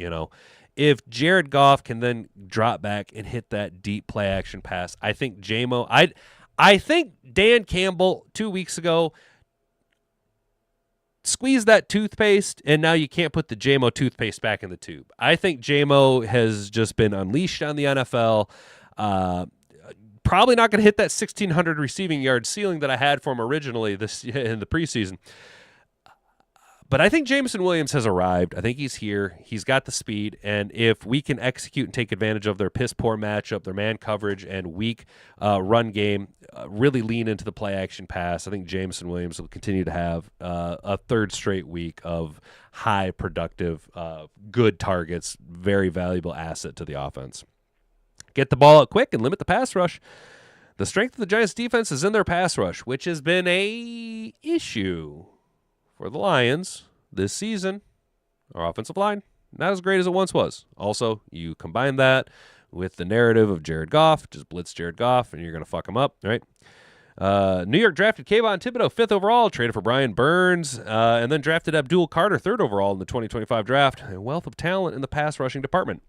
Speaker 1: if Jared Goff can then drop back and hit that deep play action pass, I think J-Mo, I think Dan Campbell 2 weeks ago squeezed that toothpaste, and now you can't put the J-Mo toothpaste back in the tube. I think J-Mo has just been unleashed on the NFL. Probably not going to hit that 1,600 receiving yard ceiling that I had for him originally this in the preseason. But I think Jameson Williams has arrived. I think he's here. He's got the speed. And if we can execute and take advantage of their piss-poor matchup, their man coverage, and weak run game, really lean into the play-action pass, I think Jameson Williams will continue to have a 3rd straight week of high productive, good targets, very valuable asset to the offense. Get the ball out quick and limit the pass rush. The strength of the Giants' defense is in their pass rush, which has been a issue for the Lions this season. Our offensive line, not as great as it once was. Also, you combine that with the narrative of Jared Goff, just blitz Jared Goff, and you're going to fuck him up, right? New York drafted Kayvon Thibodeau 5th overall, traded for Brian Burns, and then drafted Abdul Carter 3rd overall in the 2025 draft. A wealth of talent in the pass rushing department.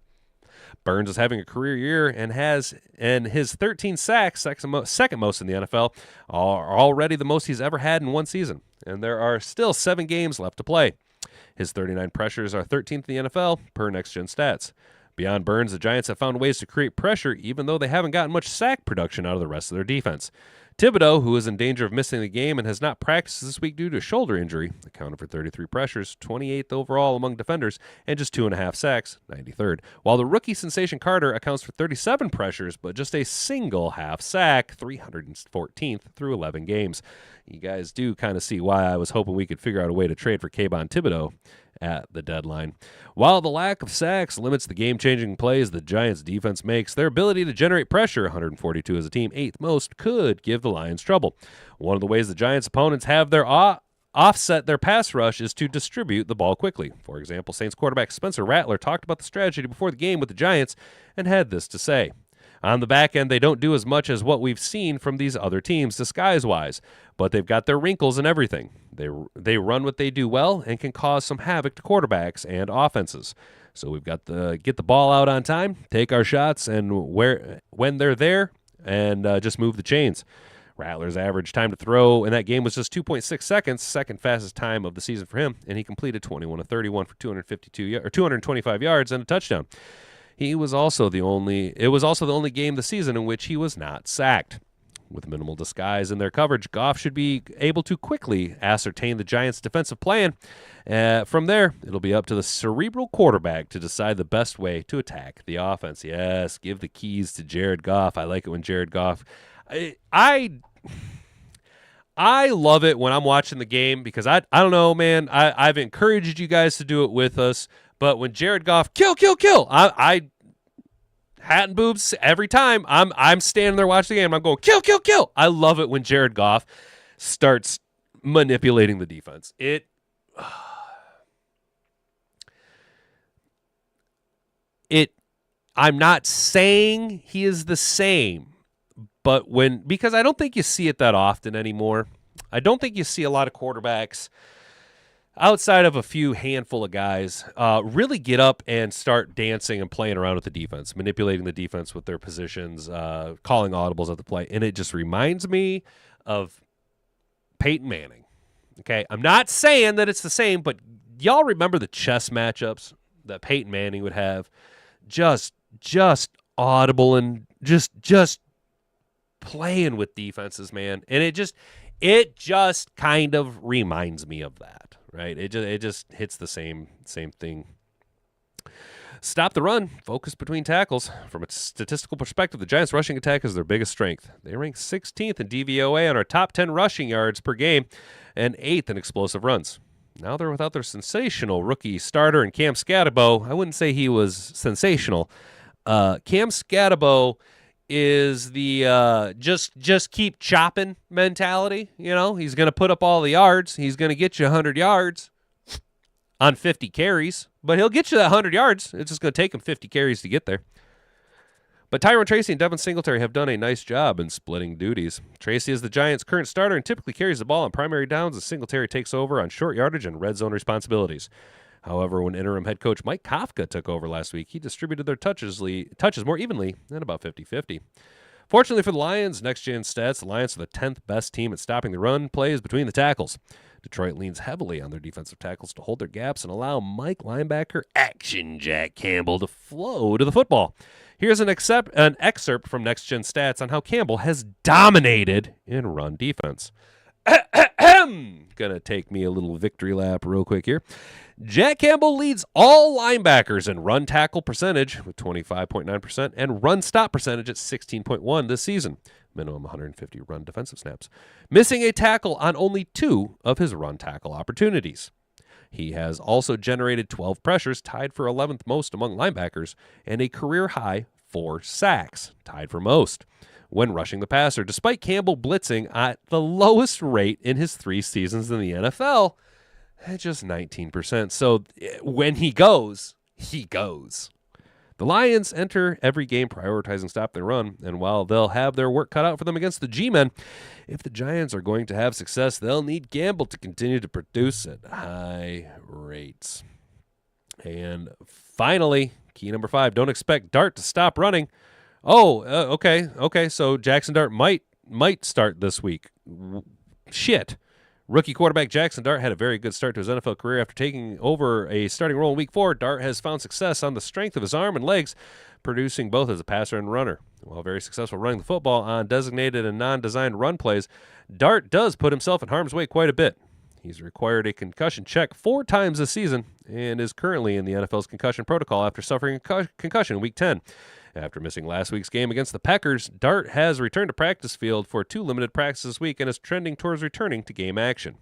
Speaker 1: Burns is having a career year and his 13 sacks, second most in the NFL, are already the most he's ever had in one season. And there are still 7 games left to play. His 39 pressures are 13th in the NFL per Next Gen Stats. Beyond Burns, the Giants have found ways to create pressure even though they haven't gotten much sack production out of the rest of their defense. Thibodeau, who is in danger of missing the game and has not practiced this week due to a shoulder injury, accounted for 33 pressures, 28th overall among defenders, and just 2.5 sacks, 93rd. While the rookie sensation Carter accounts for 37 pressures, but just a single half sack, 314th through 11 games. You guys do kind of see why I was hoping we could figure out a way to trade for Kayvon Thibodeau at the deadline. While the lack of sacks limits the game-changing plays the Giants' defense makes, their ability to generate pressure, 142 as a team, 8th most, could give the Lions trouble. One of the ways the Giants' opponents have their offset their pass rush is to distribute the ball quickly. For example, Saints quarterback Spencer Rattler talked about the strategy before the game with the Giants and had this to say. On the back end, they don't do as much as what we've seen from these other teams disguise-wise, but they've got their wrinkles and everything. They run what they do well and can cause some havoc to quarterbacks and offenses. So we've got to get the ball out on time, take our shots, and when they're there, and just move the chains. Rattler's average time to throw in that game was just 2.6 seconds, second fastest time of the season for him, and he completed 21 of 31 for 225 yards and a touchdown. It was also the only game this season in which he was not sacked. With minimal disguise in their coverage, Goff should be able to quickly ascertain the Giants' defensive plan. From there, it'll be up to the cerebral quarterback to decide the best way to attack the offense. Yes, give the keys to Jared Goff. I like it when Jared Goff. I love it when I'm watching the game because I don't know, man. I've encouraged you guys to do it with us, but when Jared Goff kill, I hat and boobs every time. I'm standing there watching the game. I'm going kill. I love it when Jared Goff starts manipulating the defense. I'm not saying he is the same, but because I don't think you see it that often anymore. I don't think you see a lot of quarterbacks outside of a few handful of guys really get up and start dancing and playing around with the defense, manipulating the defense with their positions, calling audibles at the play. And it just reminds me of Peyton Manning. Okay, I'm not saying that it's the same, but y'all remember the chess matchups that Peyton Manning would have? Just audible and just playing with defenses, man. And it just kind of reminds me of that, right? It just hits the same thing. Stop the run, focus between tackles. From a statistical perspective, the Giants' rushing attack is their biggest strength. They rank 16th in DVOA on our top 10 rushing yards per game and 8th in explosive runs. Now they're without their sensational rookie starter and Cam Scatterbo. I wouldn't say he was sensational. Cam Scatterbo is the just keep chopping mentality. You know, he's going to put up all the yards. He's going to get you 100 yards on 50 carries, but he'll get you that 100 yards. It's just going to take him 50 carries to get there. But Tyrone Tracy and Devin Singletary have done a nice job in splitting duties. Tracy is the Giants' current starter and typically carries the ball on primary downs as Singletary takes over on short yardage and red zone responsibilities. However, when interim head coach Mike Kafka took over last week, he distributed their touches more evenly at about 50-50. Fortunately for the Lions, next-gen stats, the Lions are the 10th best team at stopping the run plays between the tackles. Detroit leans heavily on their defensive tackles to hold their gaps and allow Mike linebacker Action Jack Campbell to flow to the football. Here's an excerpt from Next Gen Stats on how Campbell has dominated in run defense. Gonna take me a little victory lap real quick here. Jack Campbell leads all linebackers in run tackle percentage with 25.9% and run stop percentage at 16.1 this season. Minimum 150 run defensive snaps. Missing a tackle on only 2 of his run tackle opportunities. He has also generated 12 pressures, tied for 11th most among linebackers, and a career-high 4 sacks, tied for most, when rushing the passer, despite Campbell blitzing at the lowest rate in his 3 seasons in the NFL, at just 19%. So when he goes, he goes. The Lions enter every game prioritizing stop their run, and while they'll have their work cut out for them against the G-Men, if the Giants are going to have success, they'll need Campbell to continue to produce at high rates. And finally, key number 5, don't expect Dart to stop running. Okay, so Jackson Dart might start this week. Shit. Rookie quarterback Jackson Dart had a very good start to his NFL career after taking over a starting role in Week 4. Dart has found success on the strength of his arm and legs, producing both as a passer and runner. While very successful running the football on designated and non-designed run plays, Dart does put himself in harm's way quite a bit. He's required a concussion check 4 times this season and is currently in the NFL's concussion protocol after suffering a concussion in Week 10. After missing last week's game against the Packers, Dart has returned to practice field for 2 limited practices this week and is trending towards returning to game action.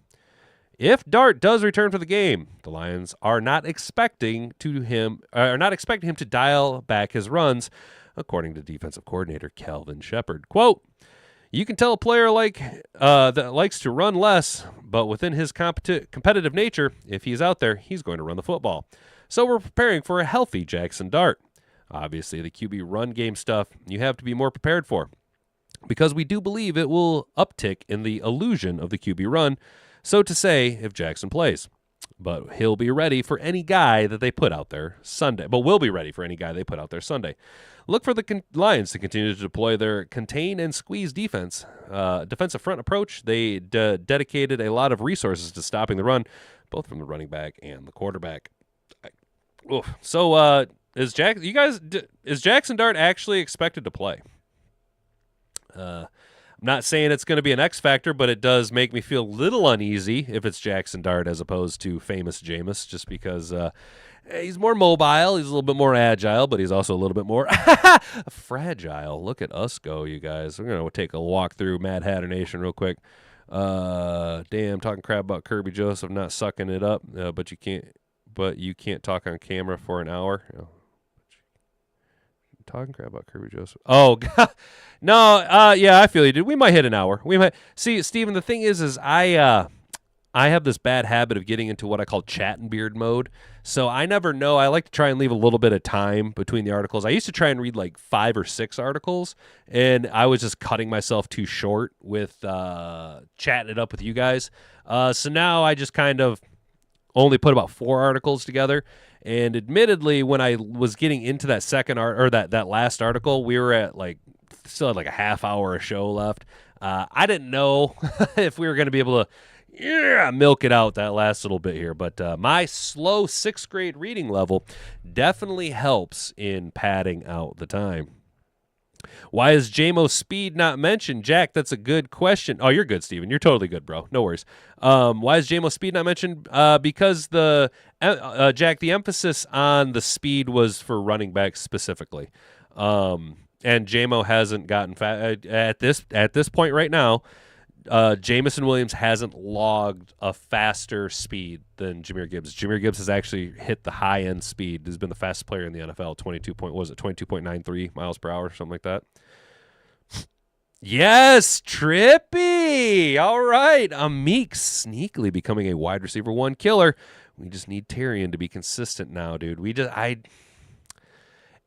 Speaker 1: If Dart does return for the game, the Lions are not expecting him to dial back his runs, according to defensive coordinator Calvin Shepard. Quote, "You can tell a player that likes to run less, but within his competitive nature, if he's out there, he's going to run the football. So we're preparing for a healthy Jackson Dart. Obviously, the QB run game stuff you have to be more prepared for, because we do believe it will uptick in the illusion of the QB run, so to say, if Jackson plays. But he'll be ready for any guy that they put out there Sunday. But we'll be ready for any guy they put out there Sunday. Look for the Lions to continue to deploy their contain and squeeze defensive front approach. They dedicated a lot of resources to stopping the run, both from the running back and the quarterback." So, is Jackson Dart actually expected to play? I'm not saying it's going to be an X factor, but it does make me feel a little uneasy if it's Jackson Dart as opposed to famous Jameis, just because he's more mobile, he's a little bit more agile, but he's also a little bit more fragile. Look at us go, you guys. We're going to take a walk through Mad Hatter Nation real quick. Damn, talking crap about Kirby Joseph not sucking it up, but you can't talk on camera for an hour. Talking crap about Kirby Joseph. Oh, God. No, yeah, I feel you, dude. We might hit an hour. We might. See, Steven, the thing is I have this bad habit of getting into what I call chat and beard mode. So I never know. I like to try and leave a little bit of time between the articles. I used to try and read like 5 or 6 articles, and I was just cutting myself too short with chatting it up with you guys. So now I just kind of only put about 4 articles together. And admittedly, when I was getting into that second that last article, we were at still had like a half hour of show left. I didn't know if we were going to be able to milk it out that last little bit here. But my slow 6th grade reading level definitely helps in padding out the time. Why is JMO's speed not mentioned? Jack, that's a good question. Oh, you're good, Steven. You're totally good, bro. No worries. Why is JMO's speed not mentioned? Because Jack, the emphasis on the speed was for running backs specifically. And JMO hasn't gotten at this point right now. Jameson Williams hasn't logged a faster speed than Jahmyr Gibbs. Jahmyr Gibbs has actually hit the high end speed. He's been the fastest player in the NFL. 22.93 miles per hour, something like that. Yes, Trippy. All right, Amik sneakily becoming a wide receiver 1 killer. We just need Tyrion to be consistent now, dude.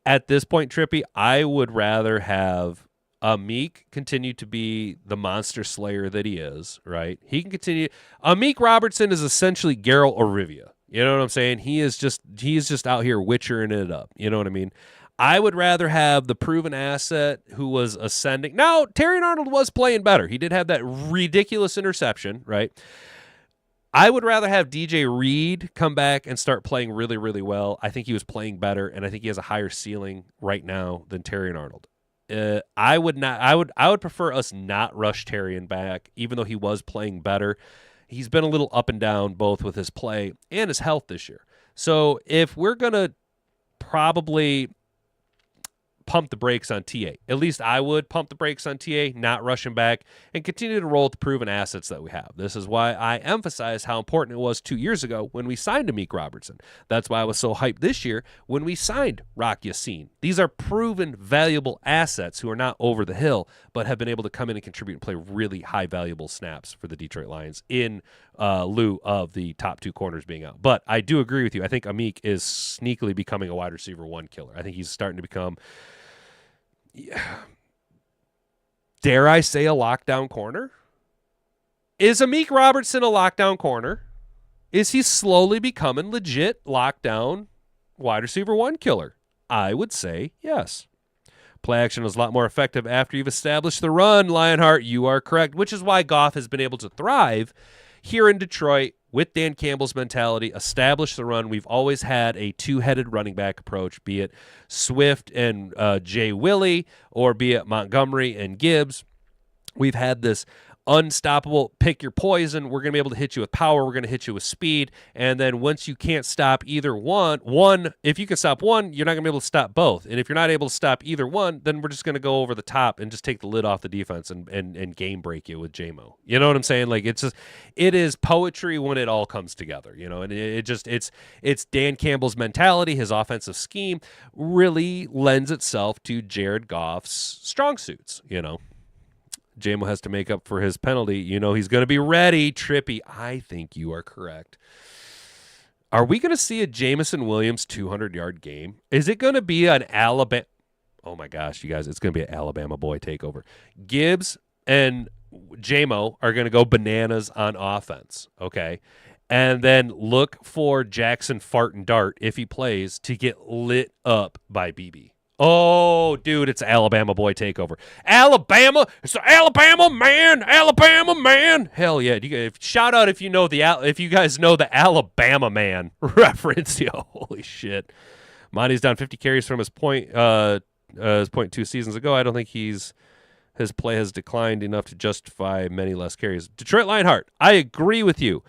Speaker 1: At this point, Trippy, I would rather have Amik continue to be the monster slayer that he is, right? He can continue. Amik Robertson is essentially Geralt or Rivia. You know what I'm saying? He is just out here witchering it up. You know what I mean? I would rather have the proven asset who was ascending. Now, Terrion Arnold was playing better. He did have that ridiculous interception, right? I would rather have DJ Reed come back and start playing really, really well. I think he was playing better, and I think he has a higher ceiling right now than Terrion Arnold. I would prefer us not rush Terrion back, even though he was playing better. He's been a little up and down both with his play and his health this year. So if we're gonna probably pump the brakes on TA, at least I would pump the brakes on TA, not rush him back, and continue to roll with the proven assets that we have. This is why I emphasize how important it was 2 years ago when we signed Amik Robertson. That's why I was so hyped this year when we signed Rock Ya-Sin. These are proven, valuable assets who are not over the hill, but have been able to come in and contribute and play really high, valuable snaps for the Detroit Lions in lieu of the top 2 corners being out. But I do agree with you. I think Amik is sneakily becoming a wide receiver 1 killer. I think he's starting to become, dare I say, a lockdown corner? Is Amik Robertson a lockdown corner? Is he slowly becoming legit lockdown wide receiver 1 killer? I would say yes. Play action is a lot more effective after you've established the run, Lionheart. You are correct, which is why Goff has been able to thrive here in Detroit with Dan Campbell's mentality, establish the run. We've always had a 2-headed running back approach, be it Swift and Jay Willie, or be it Montgomery and Gibbs. We've had this unstoppable pick your poison. We're going to be able to hit you with power. We're going to hit you with speed. And then once you can't stop either one, if you can stop one, you're not going to be able to stop both. And if you're not able to stop either one, then we're just going to go over the top and just take the lid off the defense and game break you with JMO. You know what I'm saying? Like, it is poetry when it all comes together, you know, and it's Dan Campbell's mentality. His offensive scheme really lends itself to Jared Goff's strong suits, you know. JMO has to make up for his penalty. You know he's going to be ready. Trippy, I think you are correct. Are we going to see a Jameson Williams 200-yard game? Is it going to be an Alabama? Oh, my gosh, you guys, it's going to be an Alabama boy takeover. Gibbs and JMO are going to go bananas on offense, okay? And then look for Jackson Fart and Dart, if he plays, to get lit up by BB. Oh, dude, it's Alabama boy takeover. Alabama, it's the Alabama man. Hell yeah! Shout out if you guys know the Alabama man reference. Yo, holy shit! Monty's down 50 carries from his point 2 seasons ago. I don't think he's His play has declined enough to justify many less carries. Detroit Lionheart, I agree with you.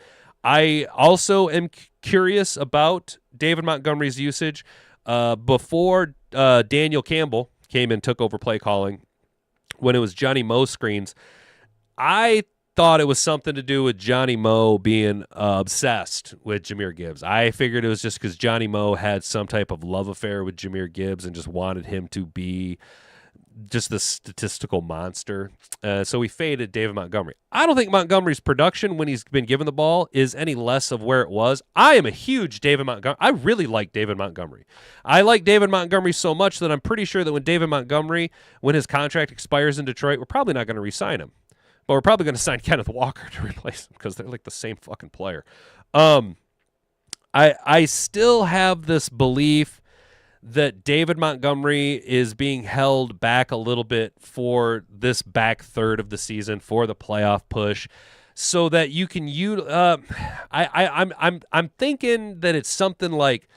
Speaker 1: I also am curious about David Montgomery's usage. Before Daniel Campbell came and took over play calling, when it was Johnny Moe screens, I thought it was something to do with Johnny Moe being obsessed with Jahmyr Gibbs. I figured it was just because Johnny Moe had some type of love affair with Jahmyr Gibbs and just wanted him to be just the statistical monster. So we faded David Montgomery. I don't think Montgomery's production when he's been given the ball is any less of where it was. I am a huge David Montgomery. I really like David Montgomery. I like David Montgomery so much that I'm pretty sure that when David Montgomery, when his contract expires in Detroit, we're probably not going to re-sign him. But we're probably going to sign Kenneth Walker to replace him because they're like the same fucking player. I still have this belief that David Montgomery is being held back a little bit for this back third of the season, for the playoff push, so that you can I'm thinking that it's something like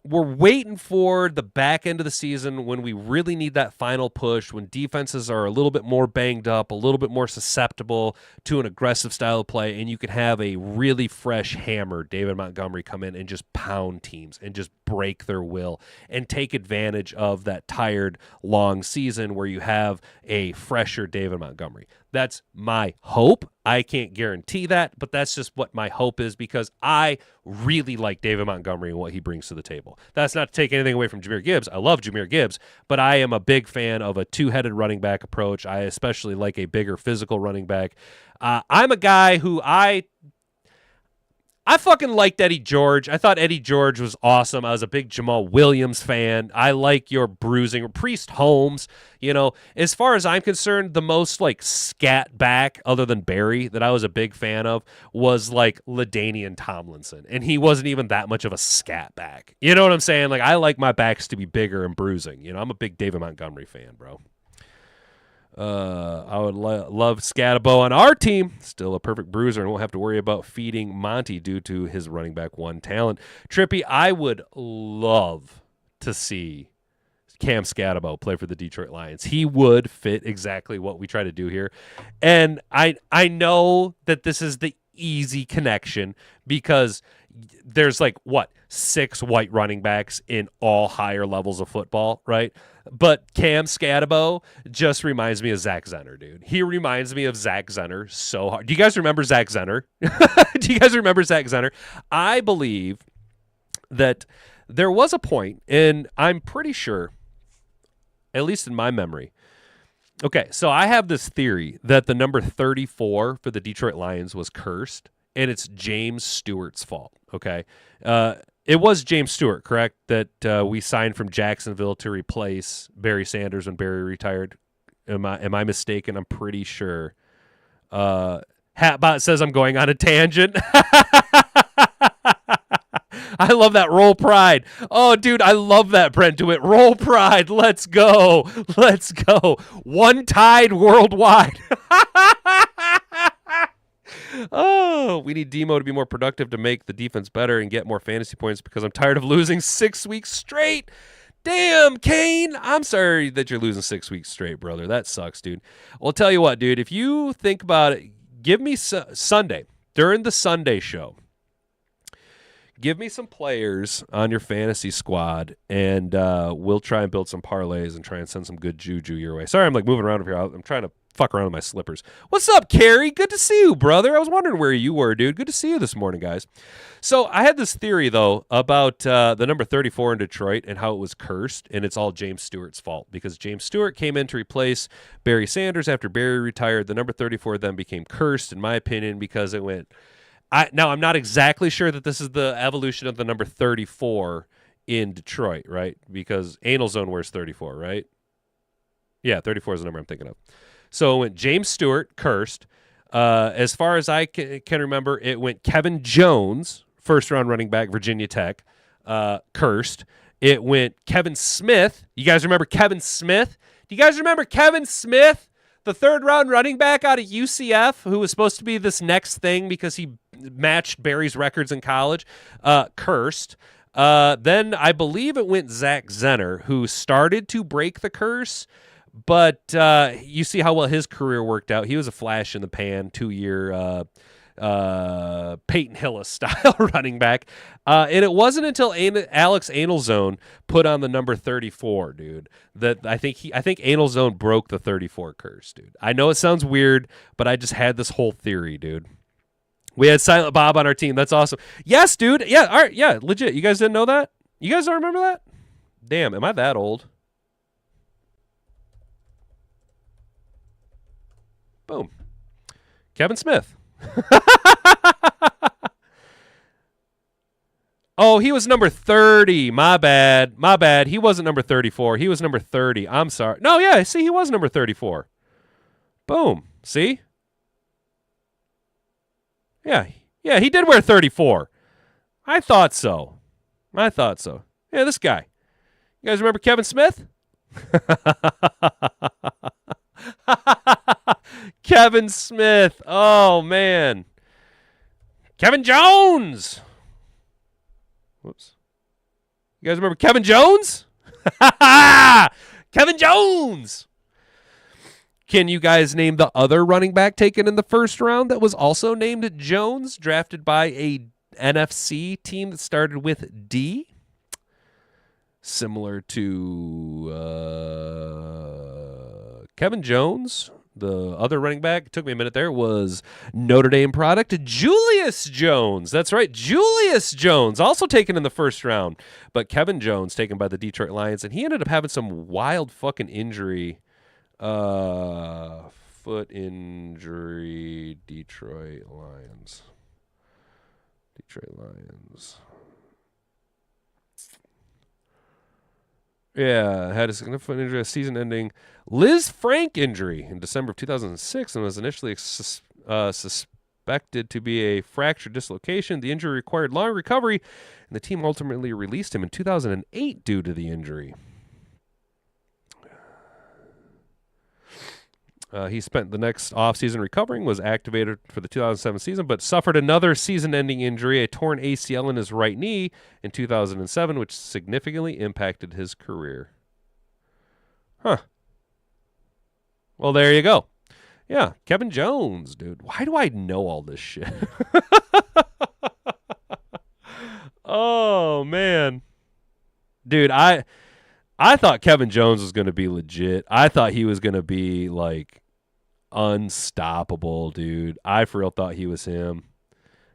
Speaker 1: we're waiting for the back end of the season when we really need that final push, when defenses are a little bit more banged up, a little bit more susceptible to an aggressive style of play, and you can have a really fresh hammer, David Montgomery, come in and just pound teams and just break their will and take advantage of that tired, long season where you have a fresher David Montgomery. That's my hope. I can't guarantee that, but that's just what my hope is because I really like David Montgomery and what he brings to the table. That's not to take anything away from Jahmyr Gibbs. I love Jahmyr Gibbs, but I am a big fan of a two-headed running back approach. I especially like a bigger physical running back. I'm a guy who I fucking liked Eddie George. I thought Eddie George was awesome. I was a big Jamal Williams fan. I like your bruising. Priest Holmes, as far as I'm concerned, the most like scat back other than Barry that I was a big fan of was like LaDainian Tomlinson. And he wasn't even that much of a scat back. You know what I'm saying? Like I like my backs to be bigger and bruising. I'm a big David Montgomery fan, bro. I would love Scatabo on our team. Still a perfect bruiser and won't have to worry about feeding Monty due to his running back one talent. Trippy, I would love to see Cam Scatabo play for the Detroit Lions. He would fit exactly what we try to do here. And I know that this is the easy connection because there's 6 white running backs in all higher levels of football, right? But Cam Scatabo just reminds me of Zach Zenner, dude. He reminds me of Zach Zenner so hard. Do you guys remember Zach Zenner? Do you guys remember Zach Zenner? I believe that there was a point, and I'm pretty sure, at least in my memory. Okay, so I have this theory that the number 34 for the Detroit Lions was cursed, and it's James Stewart's fault, okay? It was James Stewart, correct, that we signed from Jacksonville to replace Barry Sanders when Barry retired? Am I mistaken? I'm pretty sure. Hatbot says I'm going on a tangent. I love that. Roll Pride. Oh, dude, I love that, Brent DeWitt. Roll Pride. Let's go. Let's go. One Tide worldwide. Oh, we need Demo to be more productive to make the defense better and get more fantasy points because I'm tired of losing 6 weeks straight. Damn, Kane. I'm sorry that you're losing 6 weeks straight, brother. That sucks, dude. Well, I'll tell you what, dude. If you think about it, give me Sunday, during the Sunday show, give me some players on your fantasy squad, and we'll try and build some parlays and try and send some good juju your way. Sorry, I'm moving around over here. I'm trying to fuck around with my slippers. What's up, Carrie? Good to see you, brother. I was wondering where you were, dude. Good to see you this morning, guys. So I had this theory, though, about the number 34 in Detroit and how it was cursed, and it's all James Stewart's fault because James Stewart came in to replace Barry Sanders after Barry retired. The number 34 then became cursed, in my opinion, because it went... Now, I'm not exactly sure that this is the evolution of the number 34 in Detroit, right? Because Anal Zone wears 34, right? Yeah, 34 is the number I'm thinking of. So it went James Stewart, cursed. As far as I can remember, it went Kevin Jones, first-round running back, Virginia Tech, cursed. It went Kevin Smith. You guys remember Kevin Smith? Do you guys remember Kevin Smith? The third-round running back out of UCF, who was supposed to be this next thing because he matched Barry's records in college, cursed. Then I believe it went Zach Zenner, who started to break the curse, But you see how well his career worked out. He was a flash in the pan, 2-year Peyton Hillis style running back. And it wasn't until Alex Anelzone put on the number 34, dude, that I think Anelzone broke the 34 curse, dude. I know it sounds weird, but I just had this whole theory, dude. We had Silent Bob on our team. That's awesome. Yes, dude. Yeah, all right. Yeah, legit. You guys didn't know that? You guys don't remember that? Damn, am I that old? Boom. Kevin Smith. Oh, he was number 30. My bad. My bad. He wasn't number 34. He was number 30. I'm sorry. No, yeah, see, he was number 34. Boom. See? Yeah, he did wear 34. I thought so. Yeah, this guy. You guys remember Kevin Smith? Kevin Smith. Oh, man. Kevin Jones. Whoops. You guys remember Kevin Jones? Kevin Jones. Can you guys name the other running back taken in the first round that was also named Jones, drafted by a NFC team that started with D? Similar to Kevin Jones, the other running back, it took me a minute there, was Notre Dame product Julius Jones. That's right, Julius Jones, also taken in the first round. But Kevin Jones, taken by the Detroit Lions, and he ended up having some wild fucking injury. Foot injury, Detroit Lions. Yeah, had a significant injury, a season-ending Liz Frank injury in December of 2006 and was initially suspected to be a fracture dislocation. The injury required long recovery, and the team ultimately released him in 2008 due to the injury. He spent the next offseason recovering, was activated for the 2007 season, but suffered another season-ending injury, a torn ACL in his right knee in 2007, which significantly impacted his career. Huh. Well, there you go. Yeah, Kevin Jones, dude. Why do I know all this shit? Oh, man. Dude, I thought Kevin Jones was going to be legit. I thought he was going to be, like, unstoppable, dude. I for real thought he was him.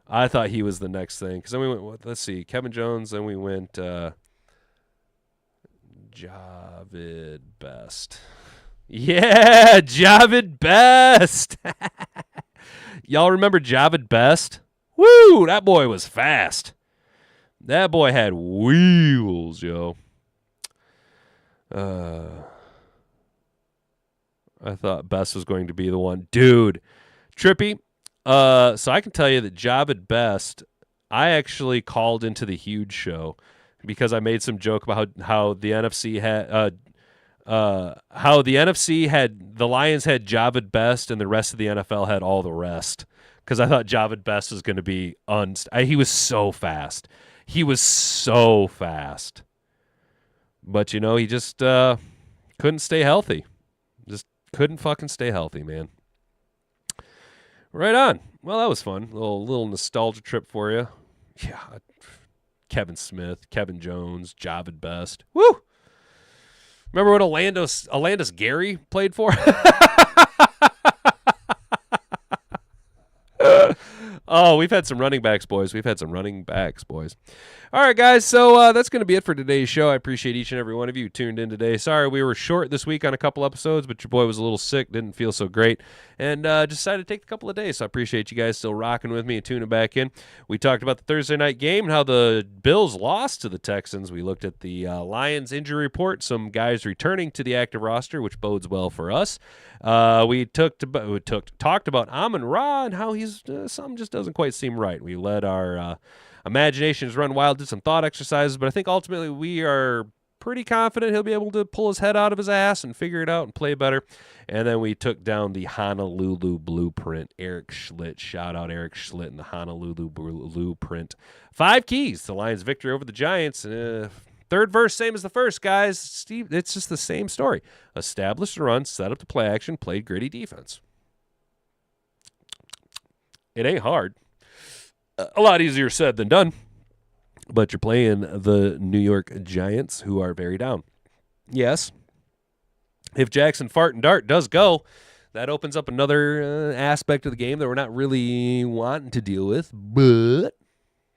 Speaker 1: I thought he was the next thing. Because then we went, let's see, Kevin Jones, then we went Javid Best. Yeah, Javid Best. Y'all remember Javid Best? Woo, that boy was fast. That boy had wheels, yo. I thought Best was going to be the one. Dude, Trippy, so I can tell you that Javid Best, I actually called into the Huge Show because I made some joke about how the NFC had the Lions had Javid Best and the rest of the NFL had all the rest, because I thought Javid Best was going to be he was so fast. But, you know, he just couldn't stay healthy. Just couldn't fucking stay healthy, man. Right on. Well, that was fun. A little nostalgia trip for you. Yeah. Kevin Smith, Kevin Jones, Javid Best. Woo! Remember what Alandis Gary played for? Oh, we've had some running backs, boys. All right, guys, so that's going to be it for today's show. I appreciate each and every one of you who tuned in today. Sorry we were short this week on a couple episodes, but your boy was a little sick, didn't feel so great, and decided to take a couple of days. So I appreciate you guys still rocking with me and tuning back in. We talked about the Thursday night game and how the Bills lost to the Texans. We looked at the Lions injury report, some guys returning to the active roster, which bodes well for us. We talked about Amon-Ra and how he's something just doesn't quite seem right. We let our imaginations run wild, did some thought exercises, but I think ultimately we are pretty confident he'll be able to pull his head out of his ass and figure it out and play better. And then we took down the Honolulu Blueprint. Eric Schlitt, shout out Eric Schlitt and the Honolulu Blueprint. 5 keys to Lions' victory over the Giants. Third verse, same as the first, guys. Steve, it's just the same story. Established a run, set up the play action, played gritty defense. It ain't hard. A lot easier said than done. But you're playing the New York Giants, who are very down. Yes, if Jackson Fart and Dart does go, that opens up another aspect of the game that we're not really wanting to deal with, but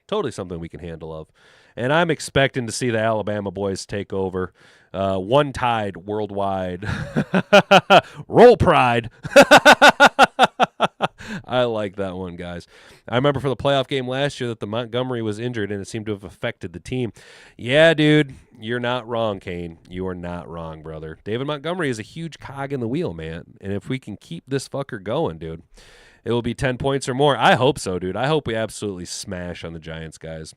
Speaker 1: totally something we can handle of. And I'm expecting to see the Alabama boys take over. One Tide worldwide. Roll Pride. I like that one, guys. I remember for the playoff game last year that the Montgomery was injured and it seemed to have affected the team. Yeah, dude, you're not wrong, Kane. You are not wrong, brother. David Montgomery is a huge cog in the wheel, man. And if we can keep this fucker going, dude, it will be 10 points or more. I hope so, dude. I hope we absolutely smash on the Giants, guys.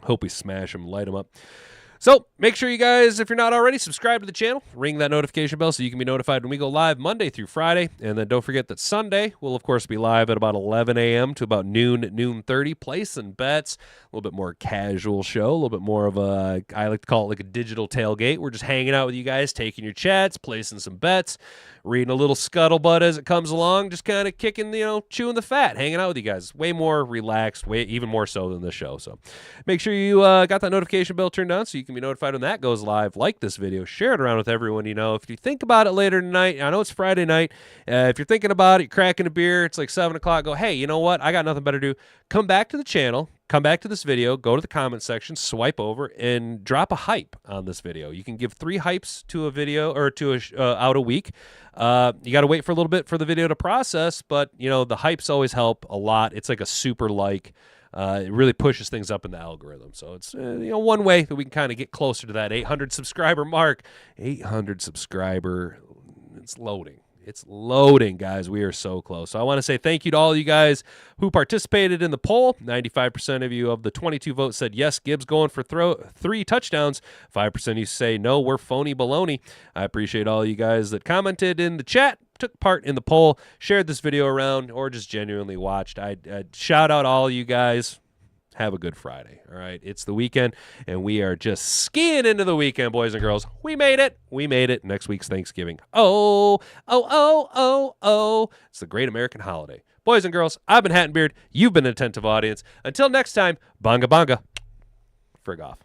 Speaker 1: Hope we smash them, light them up. So make sure you guys, if you're not already, subscribe to the channel. Ring that notification bell so you can be notified when we go live Monday through Friday. And then don't forget that Sunday we'll, of course, be live at about 11 a.m. to about noon 30. Placing bets, a little bit more casual show, a little bit more of a, I like to call it like a digital tailgate. We're just hanging out with you guys, taking your chats, placing some bets, reading a little scuttlebutt as it comes along, just kind of kicking, chewing the fat, hanging out with you guys. Way more relaxed, even more so than this show. So make sure you got that notification bell turned on so you can be notified when that goes live. Like this video, share it around with everyone you know. If you think about it later tonight, I know it's Friday night. If you're thinking about it, you're cracking a beer, it's like 7 o'clock, go, hey, you know what? I got nothing better to do. Come back to the channel. Come back to this video, go to the comment section, swipe over, and drop a hype on this video. You can give 3 hypes to a video or to out a week. You got to wait for a little bit for the video to process, but the hypes always help a lot. It's like a super like. It really pushes things up in the algorithm. So it's one way that we can kind of get closer to that 800 subscriber mark. 800 subscriber. It's loading. It's loading, guys. We are so close. So I want to say thank you to all you guys who participated in the poll. 95% of you of the 22 votes said yes, Gibbs going for 3 touchdowns. 5% you say no, we're phony baloney. I appreciate all you guys that commented in the chat, took part in the poll, shared this video around, or just genuinely watched. I'd shout out all you guys. Have a good Friday, all right? It's the weekend, and we are just skiing into the weekend, boys and girls. We made it. We made it. Next week's Thanksgiving. Oh. It's the great American holiday. Boys and girls, I've been Hat and Beard. You've been an attentive audience. Until next time, bonga bonga. Frig off.